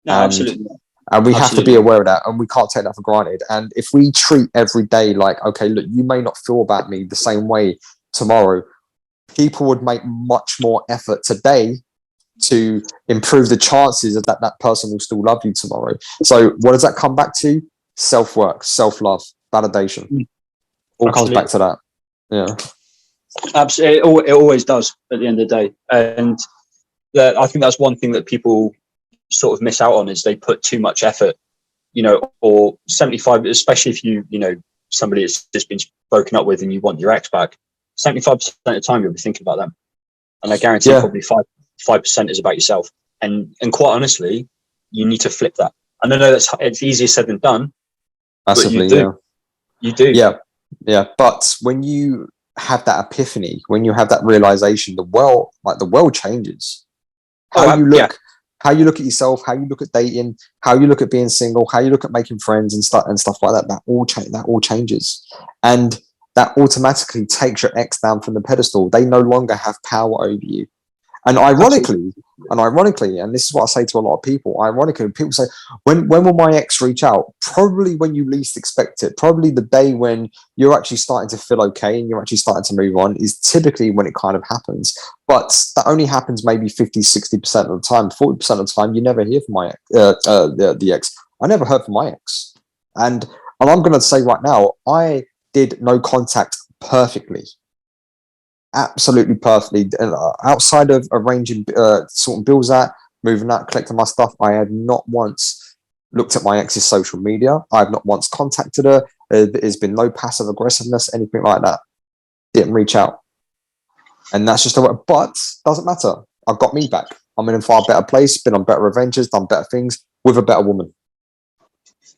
No, absolutely. And we have to be aware of that, and we can't take that for granted. And if we treat every day like, okay, look, you may not feel about me the same way tomorrow, people would make much more effort today to improve the chances of that person will still love you tomorrow. So what does that come back to? Self-work, self-love, validation. All comes back to that. Yeah. Absolutely. It always does at the end of the day. And I think that's one thing that people sort of miss out on is they put too much effort, or 75, especially if somebody that's just been broken up with and you want your ex back, 75% of the time you'll be thinking about them. And I guarantee probably 5% is about yourself. And quite honestly, you need to flip that. And I know it's easier said than done. Massively, You do. Yeah. But when you have that epiphany, when you have that realization, the world changes. How you look at yourself, how you look at dating, how you look at being single, how you look at making friends and stuff like that. That all changes, and that automatically takes your ex down from the pedestal. They no longer have power over you. And ironically, and this is what I say to a lot of people, ironically, people say, when will my ex reach out? Probably when you least expect it. Probably the day when you're actually starting to feel okay and you're actually starting to move on is typically when it kind of happens. But that only happens maybe 50, 60% of the time. 40% of the time, you never hear from the ex. I never heard from my ex. And I'm going to say right now, I did no contact perfectly. Absolutely perfectly. Outside of arranging, sorting bills out, moving out, collecting my stuff, I had not once looked at my ex's social media. I have not once contacted her. There's been no passive aggressiveness, anything like that. Didn't reach out, and that's just the way. But doesn't matter. I've got me back. I'm in a far better place. Been on better adventures, done better things with a better woman.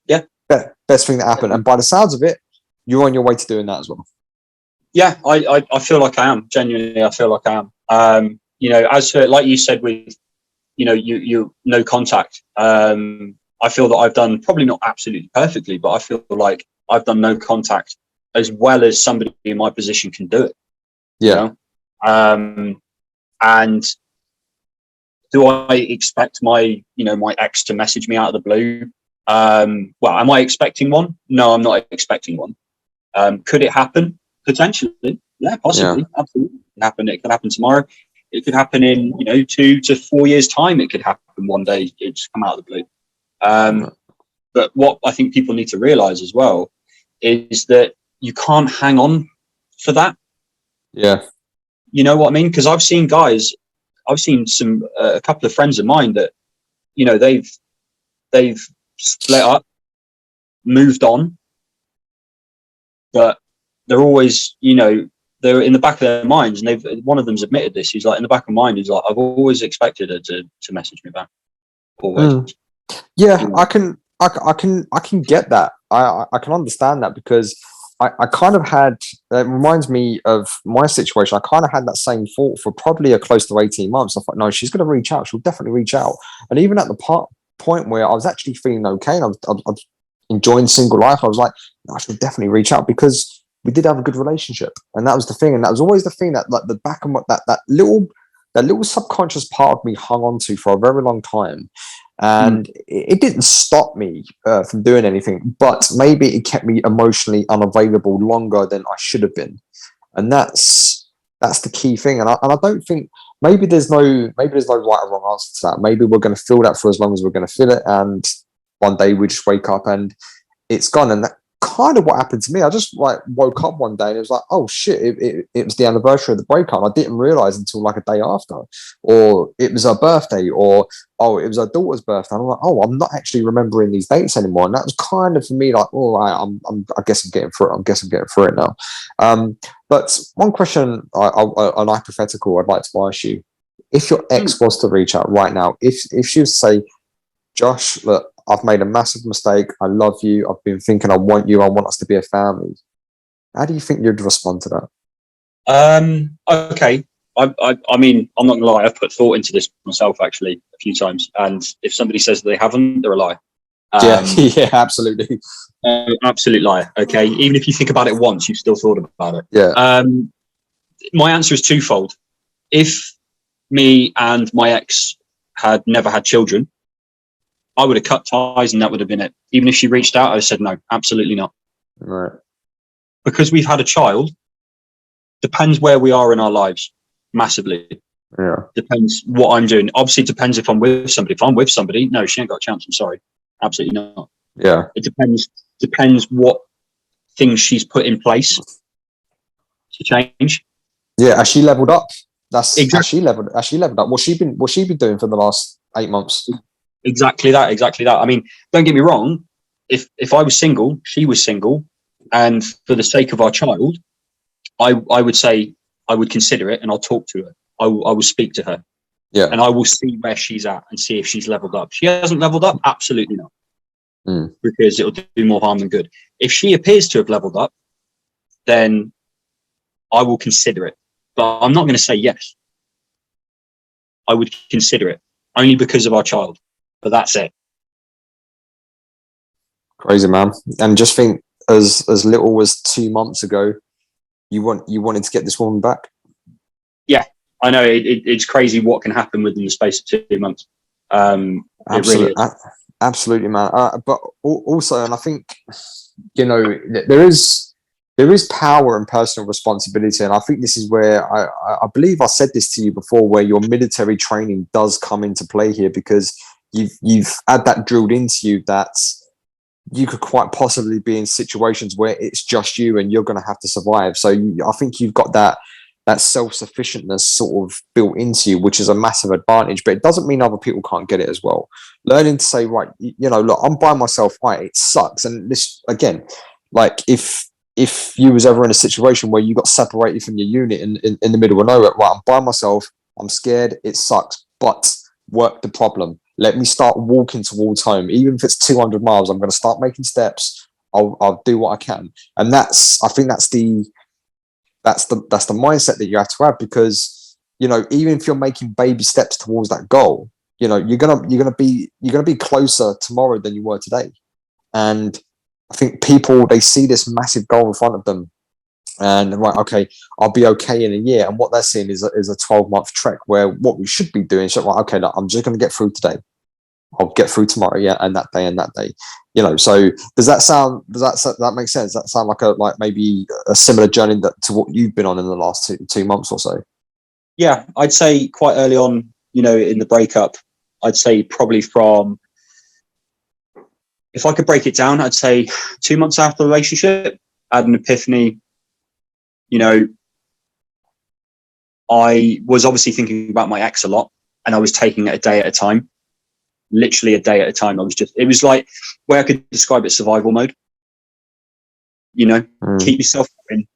Yeah, best thing that happened. And by the sounds of it, you're on your way to doing that as well. Yeah, I feel like I am. Genuinely, I feel like I am. You know, as for, like you said, with, you know, you no contact. I feel that I've done, probably not absolutely perfectly, but I feel like I've done no contact as well as somebody in my position can do it. Yeah. You know? And do I expect my ex to message me out of the blue? Well, am I expecting one? No, I'm not expecting one. Could it happen? Potentially, yeah, possibly, Yeah. absolutely. It could happen tomorrow. It could happen in 2 to 4 years' time. It could happen one day. It just come out of the blue. But what I think people need to realize as well is that you can't hang on for that. Yeah. You know what I mean? Because I've seen a couple of friends of mine that, you know, they've split up, moved on, but they're always, they're in the back of their minds, and one of them's admitted this. He's like, in the back of mind, he's like, I've always expected her to message me back. Always. Yeah, I can get that. I can understand that, because I kind of had, it reminds me of my situation. I kind of had that same thought for probably a close to 18 months. I thought, no, she's going to reach out. She'll definitely reach out. And even at the point where I was actually feeling okay and I was enjoying single life, I was like, no, I should definitely reach out, because we did have a good relationship. And that was the thing. And that was always the thing that, like, the back of that little subconscious part of me hung on to for a very long time. And it didn't stop me from doing anything, but maybe it kept me emotionally unavailable longer than I should have been. And that's the key thing. And I don't think, maybe there's no right or wrong answer to that. Maybe we're going to feel that for as long as we're going to feel it, and one day we just wake up and it's gone. And that kind of what happened to me. I just woke up one day and it was like, oh shit, it was the anniversary of the breakup. I didn't realize until like a day after, or it was her birthday, or it was her daughter's birthday. And I'm like, I'm not actually remembering these dates anymore. And that was kind of for me like, I guess I'm getting through it now. But one question, an hypothetical I'd like to ask you: if your ex was to reach out right now, if she was to say, Josh, look, I've made a massive mistake. I love you. I've been thinking I want you. I want us to be a family. How do you think you'd respond to that? Okay. I mean, I'm not gonna lie. I've put thought into this myself actually a few times, and if somebody says that they haven't, they're a liar. Yeah, absolutely. Absolute liar. Okay, even if you think about it once, you've still thought about it. Yeah. My answer is twofold. If me and my ex had never had children, I would have cut ties, and that would have been it. Even if she reached out, I said no, absolutely not. Right. Because we've had a child, depends where we are in our lives, massively. Yeah. Depends what I'm doing. Obviously, it depends if I'm with somebody. If I'm with somebody, no, she ain't got a chance. I'm sorry, absolutely not. Yeah. It depends what things she's put in place to change. Yeah. Has she leveled up? That's exactly. Has she leveled up? What's she been doing for the last 8 months? Exactly that. I mean, don't get me wrong. If I was single, she was single, and for the sake of our child, I would say I would consider it, and I'll talk to her. I will speak to her. Yeah. And I will see where she's at and see if she's leveled up. She hasn't leveled up, absolutely not. Because it'll do more harm than good. If she appears to have leveled up, then I will consider it. But I'm not going to say yes. I would consider it only because of our child. But that's it. Crazy, man. And just think, as little as 2 months ago, you wanted to get this woman back. Yeah, I know it's crazy what can happen within the space of 2 months. It really is. Absolutely, man. But also, and I think, you know, there is power and personal responsibility, and I think this is where I believe I said this to you before, where your military training does come into play here, because you've had that drilled into you that you could quite possibly be in situations where it's just you and you're going to have to survive. So I think you've got that self-sufficientness sort of built into you, which is a massive advantage, but it doesn't mean other people can't get it as well. Learning to say, right, you know, look, I'm by myself, right, it sucks. And this, again, like if you was ever in a situation where you got separated from your unit in the middle of nowhere, right, I'm by myself, I'm scared, it sucks, but work the problem. Let me start walking towards home. Even if it's 200 miles, I'm going to start making steps. I'll do what I can. And I think that's the mindset that you have to have, because, you know, even if you're making baby steps towards that goal, you know, you're gonna be closer tomorrow than you were today. And I think people, they see this massive goal in front of them, and right, okay, I'll be okay in a year. And what they're seeing is a 12-month trek, where what we should be doing is, right, okay, look, I'm just going to get through today. I'll get through tomorrow, yeah, and that day. You know, so does that make sense? Does that sound like maybe a similar journey to what you've been on in the last two months or so? Yeah, I'd say quite early on, you know, in the breakup, I'd say probably from, if I could break it down, I'd say 2 months after the relationship, I had an epiphany. You know, I was obviously thinking about my ex a lot, and I was taking it a day at a time. Literally a day at a time. It was like, where I could describe it, survival mode. You know, keep yourself in.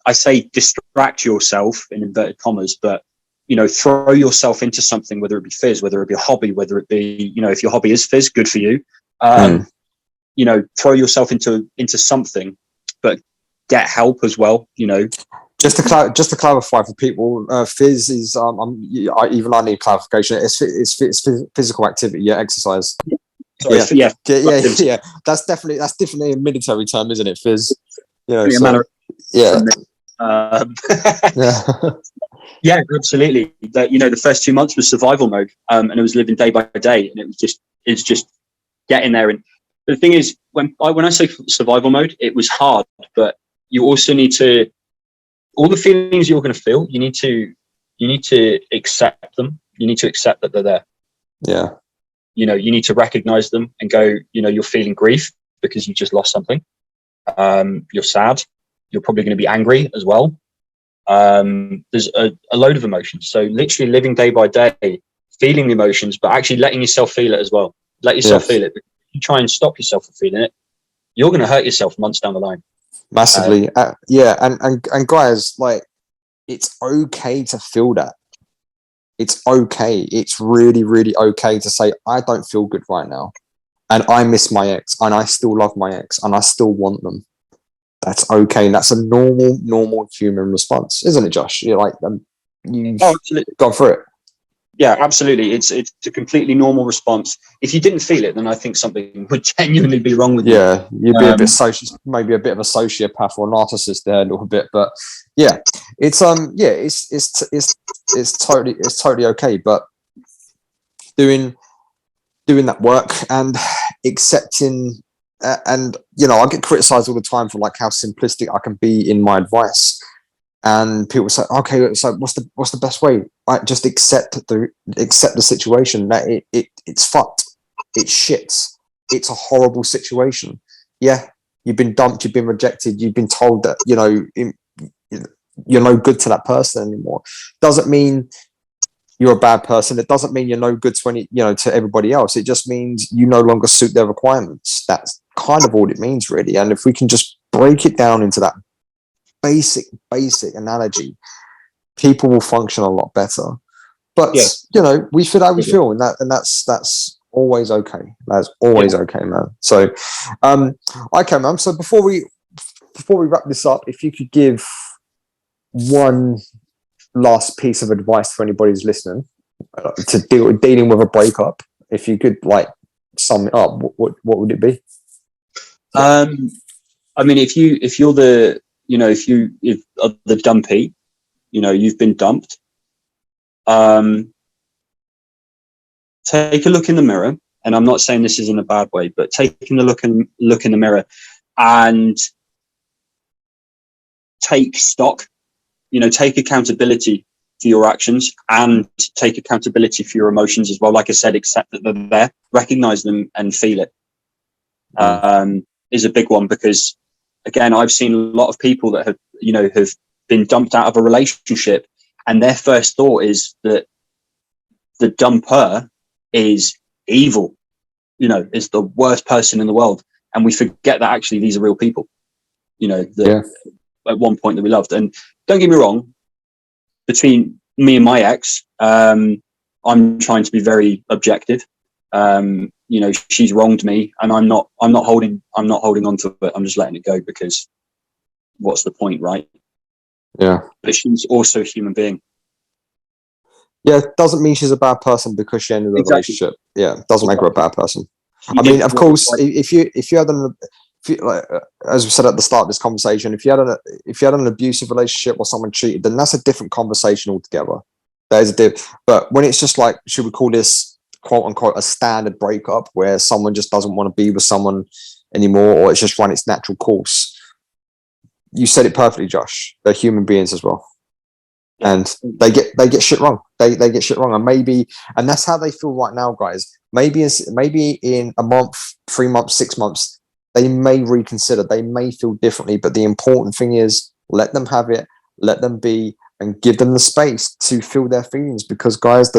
I say distract yourself in inverted commas, but, you know, throw yourself into something, whether it be fizz, whether it be a hobby, whether it be, you know, if your hobby is fizz, good for you. You know, throw yourself into something, but get help as well, you know. Just to clarify for people, fizz is I need clarification. It's physical activity, yeah, exercise. Yeah. That's definitely a military term, isn't it? Fizz. You know, yeah. Yeah, absolutely. That, you know, the first 2 months was survival mode, and it was living day by day, and it's just getting there. And the thing is, when I say survival mode, it was hard, but you also need to, all the feelings you're going to feel, you need to accept them. You need to accept that they're there. Yeah. You know, you need to recognize them and go, you know, you're feeling grief because you just lost something. You're sad. You're probably going to be angry as well. There's a load of emotions. So literally living day by day, feeling the emotions, but actually letting yourself feel it as well. Let yourself feel it. If you try and stop yourself from feeling it, you're going to hurt yourself months down the line. Massively. And guys, like, it's okay to feel that. It's okay. It's really, really okay to say, I don't feel good right now, and I miss my ex, and I still love my ex, and I still want them. That's okay. And that's a normal human response, isn't it, Josh? You're like, you've gone through it. Yeah, absolutely. It's a completely normal response. If you didn't feel it, then I think something would genuinely be wrong with you. Yeah, you'd be a bit maybe a bit of a sociopath or a narcissist there a little bit, but yeah, it's totally okay. But doing that work and accepting, and you know, I get criticized all the time for like how simplistic I can be in my advice. And people say, okay, so what's the best way? Right, just accept the situation. That it's fucked. It's shits. It's a horrible situation. Yeah, you've been dumped. You've been rejected. You've been told that, you know, you're no good to that person anymore. Doesn't mean you're a bad person. It doesn't mean you're no good to everybody else. It just means you no longer suit their requirements. That's kind of all it means, really. And if we can just break it down into that basic analogy, people will function a lot better. But you know, we feel how we feel, and that's always okay. That's always okay, man. So okay, man. So before we wrap this up, if you could give one last piece of advice for anybody who's listening to dealing with a breakup, if you could like sum it up, what would it be? I mean, if you're the, you know, if the dumpee, you know, you've been dumped, take a look in the mirror, and I'm not saying this is in a bad way, but taking a look in the mirror and take stock, take accountability for your actions and take accountability for your emotions as well. Like I said, accept that they're there, recognize them and feel it, is a big one, because again, I've seen a lot of people that have been dumped out of a relationship, and their first thought is that the dumper is evil, is the worst person in the world. And we forget that actually these are real people, at one point that we loved. And don't get me wrong, between me and my ex, I'm trying to be very objective. She's wronged me, and I'm not holding on to it. I'm just letting it go, because what's the point, right? Yeah. But she's also a human being. Yeah, it doesn't mean she's a bad person because she ended the relationship. Yeah, it doesn't make her a bad person. I mean, of course, if you had as we said at the start of this conversation, if you had an abusive relationship or someone cheated, then that's a different conversation altogether. There's a but when it's just like, should we call this quote unquote a standard breakup where someone just doesn't want to be with someone anymore, or it's just run its natural course? You said it perfectly, Josh. They're human beings as well. And they get shit wrong. They get shit wrong, and that's how they feel right now, guys. Maybe in a month, 3 months, 6 months, they may reconsider. They may feel differently. But the important thing is, let them have it, let them be, and give them the space to feel their feelings. Because, guys,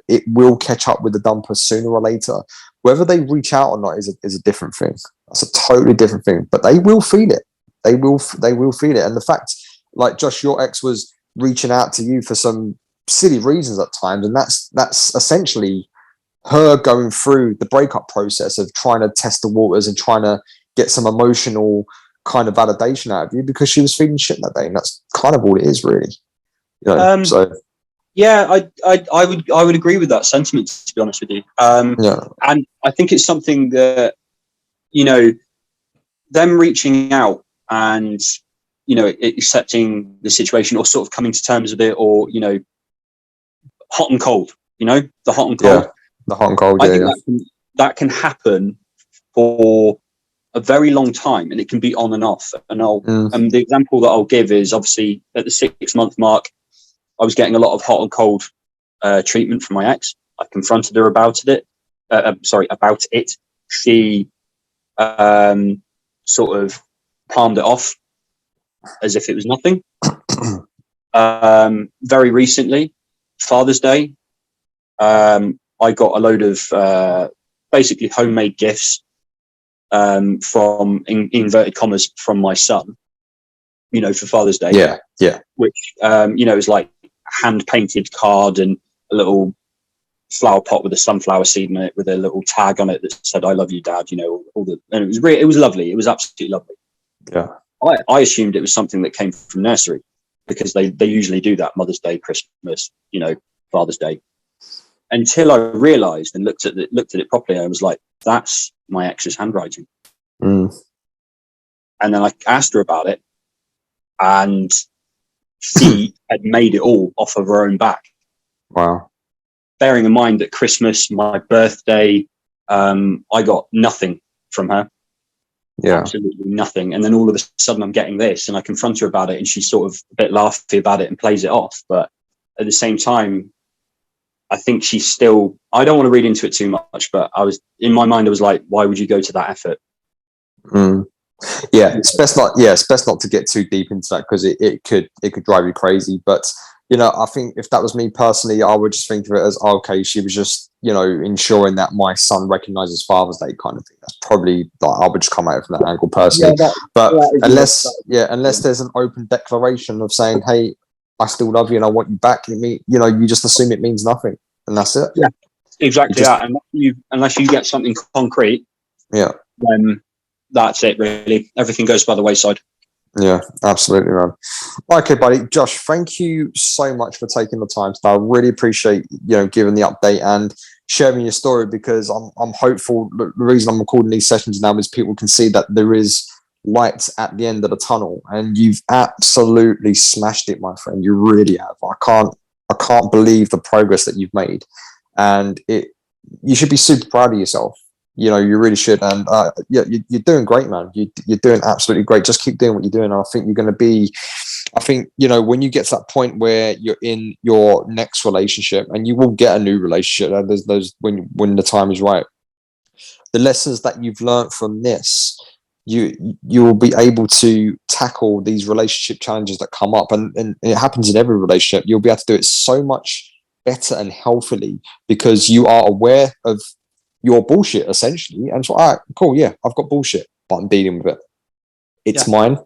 it will catch up with the dumper sooner or later. Whether they reach out or not is a different thing. That's a totally different thing. But they will feel it. They will feel it. And the fact, like Josh, your ex was reaching out to you for some silly reasons at times, and that's essentially her going through the breakup process of trying to test the waters and trying to get some emotional kind of validation out of you because she was feeling shit that day, and that's kind of all it is, really. So yeah, I would agree with that sentiment, to be honest with you. Yeah, and I think it's something that them reaching out and accepting the situation, or sort of coming to terms with it, or hot and cold, the hot and cold. Yeah, the hot and cold. I think that can happen for a very long time, and it can be on and off. And the example that I'll give is, obviously at the 6 month mark, I was getting a lot of hot and cold treatment from my ex. I confronted her about it. About it. She sort of palmed it off as if it was nothing. Very recently, Father's Day, I got a load of basically homemade gifts from, in inverted commas, from my son, for Father's Day. Yeah. Which, is like a hand-painted card and a little flower pot with a sunflower seed in it with a little tag on it that said, "I love you, Dad," and it was lovely. It was absolutely lovely. Yeah. I assumed it was something that came from nursery, because they usually do that: Mother's Day, Christmas, Father's Day. Until I realised and looked at it properly, I was like, "That's my ex's handwriting." And then I asked her about it, and she had made it all off of her own back. Wow. Bearing in mind that Christmas, my birthday, I got nothing from her. Yeah. Absolutely nothing. And then all of a sudden I'm getting this, and I confront her about it, and she's sort of a bit laughy about it and plays it off. But at the same time, I think she's still, I don't want to read into it too much, but in my mind, I was like, why would you go to that effort? Yeah, it's best not to get too deep into that, because it could drive you crazy. But I think if that was me personally, I would just think of it as, okay, she was just ensuring that my son recognizes Father's Day kind of thing. That's probably, I would just come out from that angle personally. But unless there's an open declaration of saying, "Hey, I still love you and I want you back," you just assume it means nothing, and that's it. Yeah, exactly. Unless you get something concrete, then that's it, really. Everything goes by the wayside. Yeah, absolutely, man. Okay, buddy. Josh, thank you so much for taking the time today. I really appreciate giving the update and sharing your story, because I'm hopeful. The reason I'm recording these sessions now is people can see that there is light at the end of the tunnel, and you've absolutely smashed it, my friend. You really have. I can't believe the progress that you've made, and you should be super proud of yourself. You know, you really should. And yeah, you're doing great, man. You're doing absolutely great. Just keep doing what you're doing. I think you're going to be. I think, you know, when you get to that point where you're in your next relationship, and you will get a new relationship, there's those when the time is right. The lessons that you've learned from this, you will be able to tackle these relationship challenges that come up, and it happens in every relationship. You'll be able to do it so much better and healthily because you are aware of your bullshit essentially, and so, all right, cool, yeah, I've got bullshit, but I'm dealing with it. It's mine.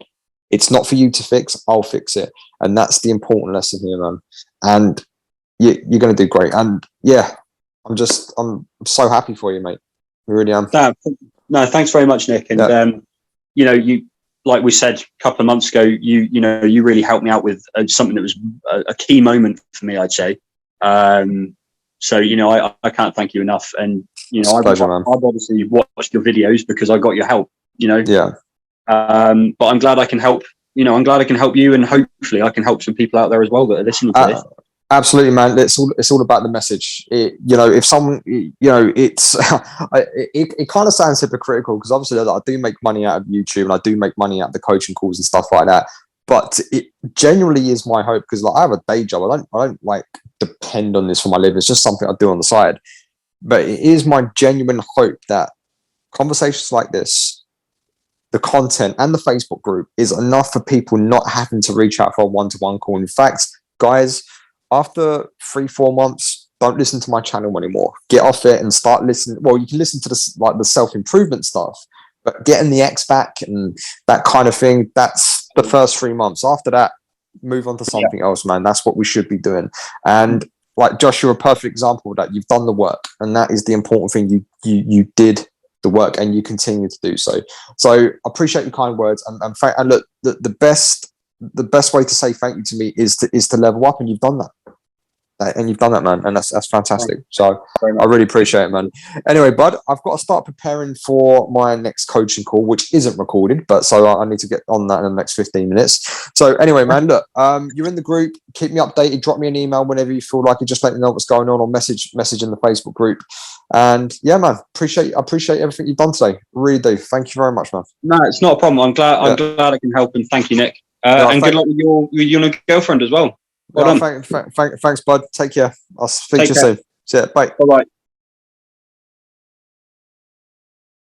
It's not for you to fix. I'll fix it, and that's the important lesson here, man. And you're going to do great. And yeah, I'm so happy for you, mate. I really am. No, thanks very much, Nick. And you know, you, like we said a couple of months ago, you know, you really helped me out with something that was a key moment for me, I'd say. So, you know, I can't thank you enough. And, you know, I've obviously watched your videos because I got your help, you know. Yeah. But I'm glad I can help, you know, I'm glad I can help you, and hopefully I can help some people out there as well that are listening to this. Absolutely, man. It's all about the message. You know, if someone, you know, it's it kind of sounds hypocritical because obviously I do make money out of YouTube and I do make money out of the coaching calls and stuff like that. But it genuinely is my hope because, like, I have a day job. I don't like depend on this for my living. It's just something I do on the side. But it is my genuine hope that conversations like this, the content and the Facebook group is enough for people not having to reach out for a one-to-one call. In fact, guys, after 3-4 months, don't listen to my channel anymore. Get off it and start listening. Well, you can listen to the self-improvement stuff, but getting the X back and that kind of thing, that's the first 3 months. After that, move on to something else, man. That's what we should be doing. And like Josh, you're a perfect example of that. You've done the work, and that is the important thing. You did the work, and you continue to do so. So I appreciate your kind words. And look, the best way to say thank you to me is to level up, and you've done that. And you've done that, man, and that's fantastic. So I really appreciate it, man. Anyway, bud, I've got to start preparing for my next coaching call, which isn't recorded, but so I need to get on that in the next 15 minutes. So anyway, man, look, you're in the group. Keep me updated. Drop me an email whenever you feel like it. Just let me know what's going on, or message in the Facebook group. And yeah, man, I appreciate everything you've done today. Really do. Thank you very much, man. No, it's not a problem. I'm glad I can help, and thank you, Nick. And good luck with your new girlfriend as well. Well done. Thanks, bud. Take care. I'll speak to you soon. See ya. Bye. Bye-bye.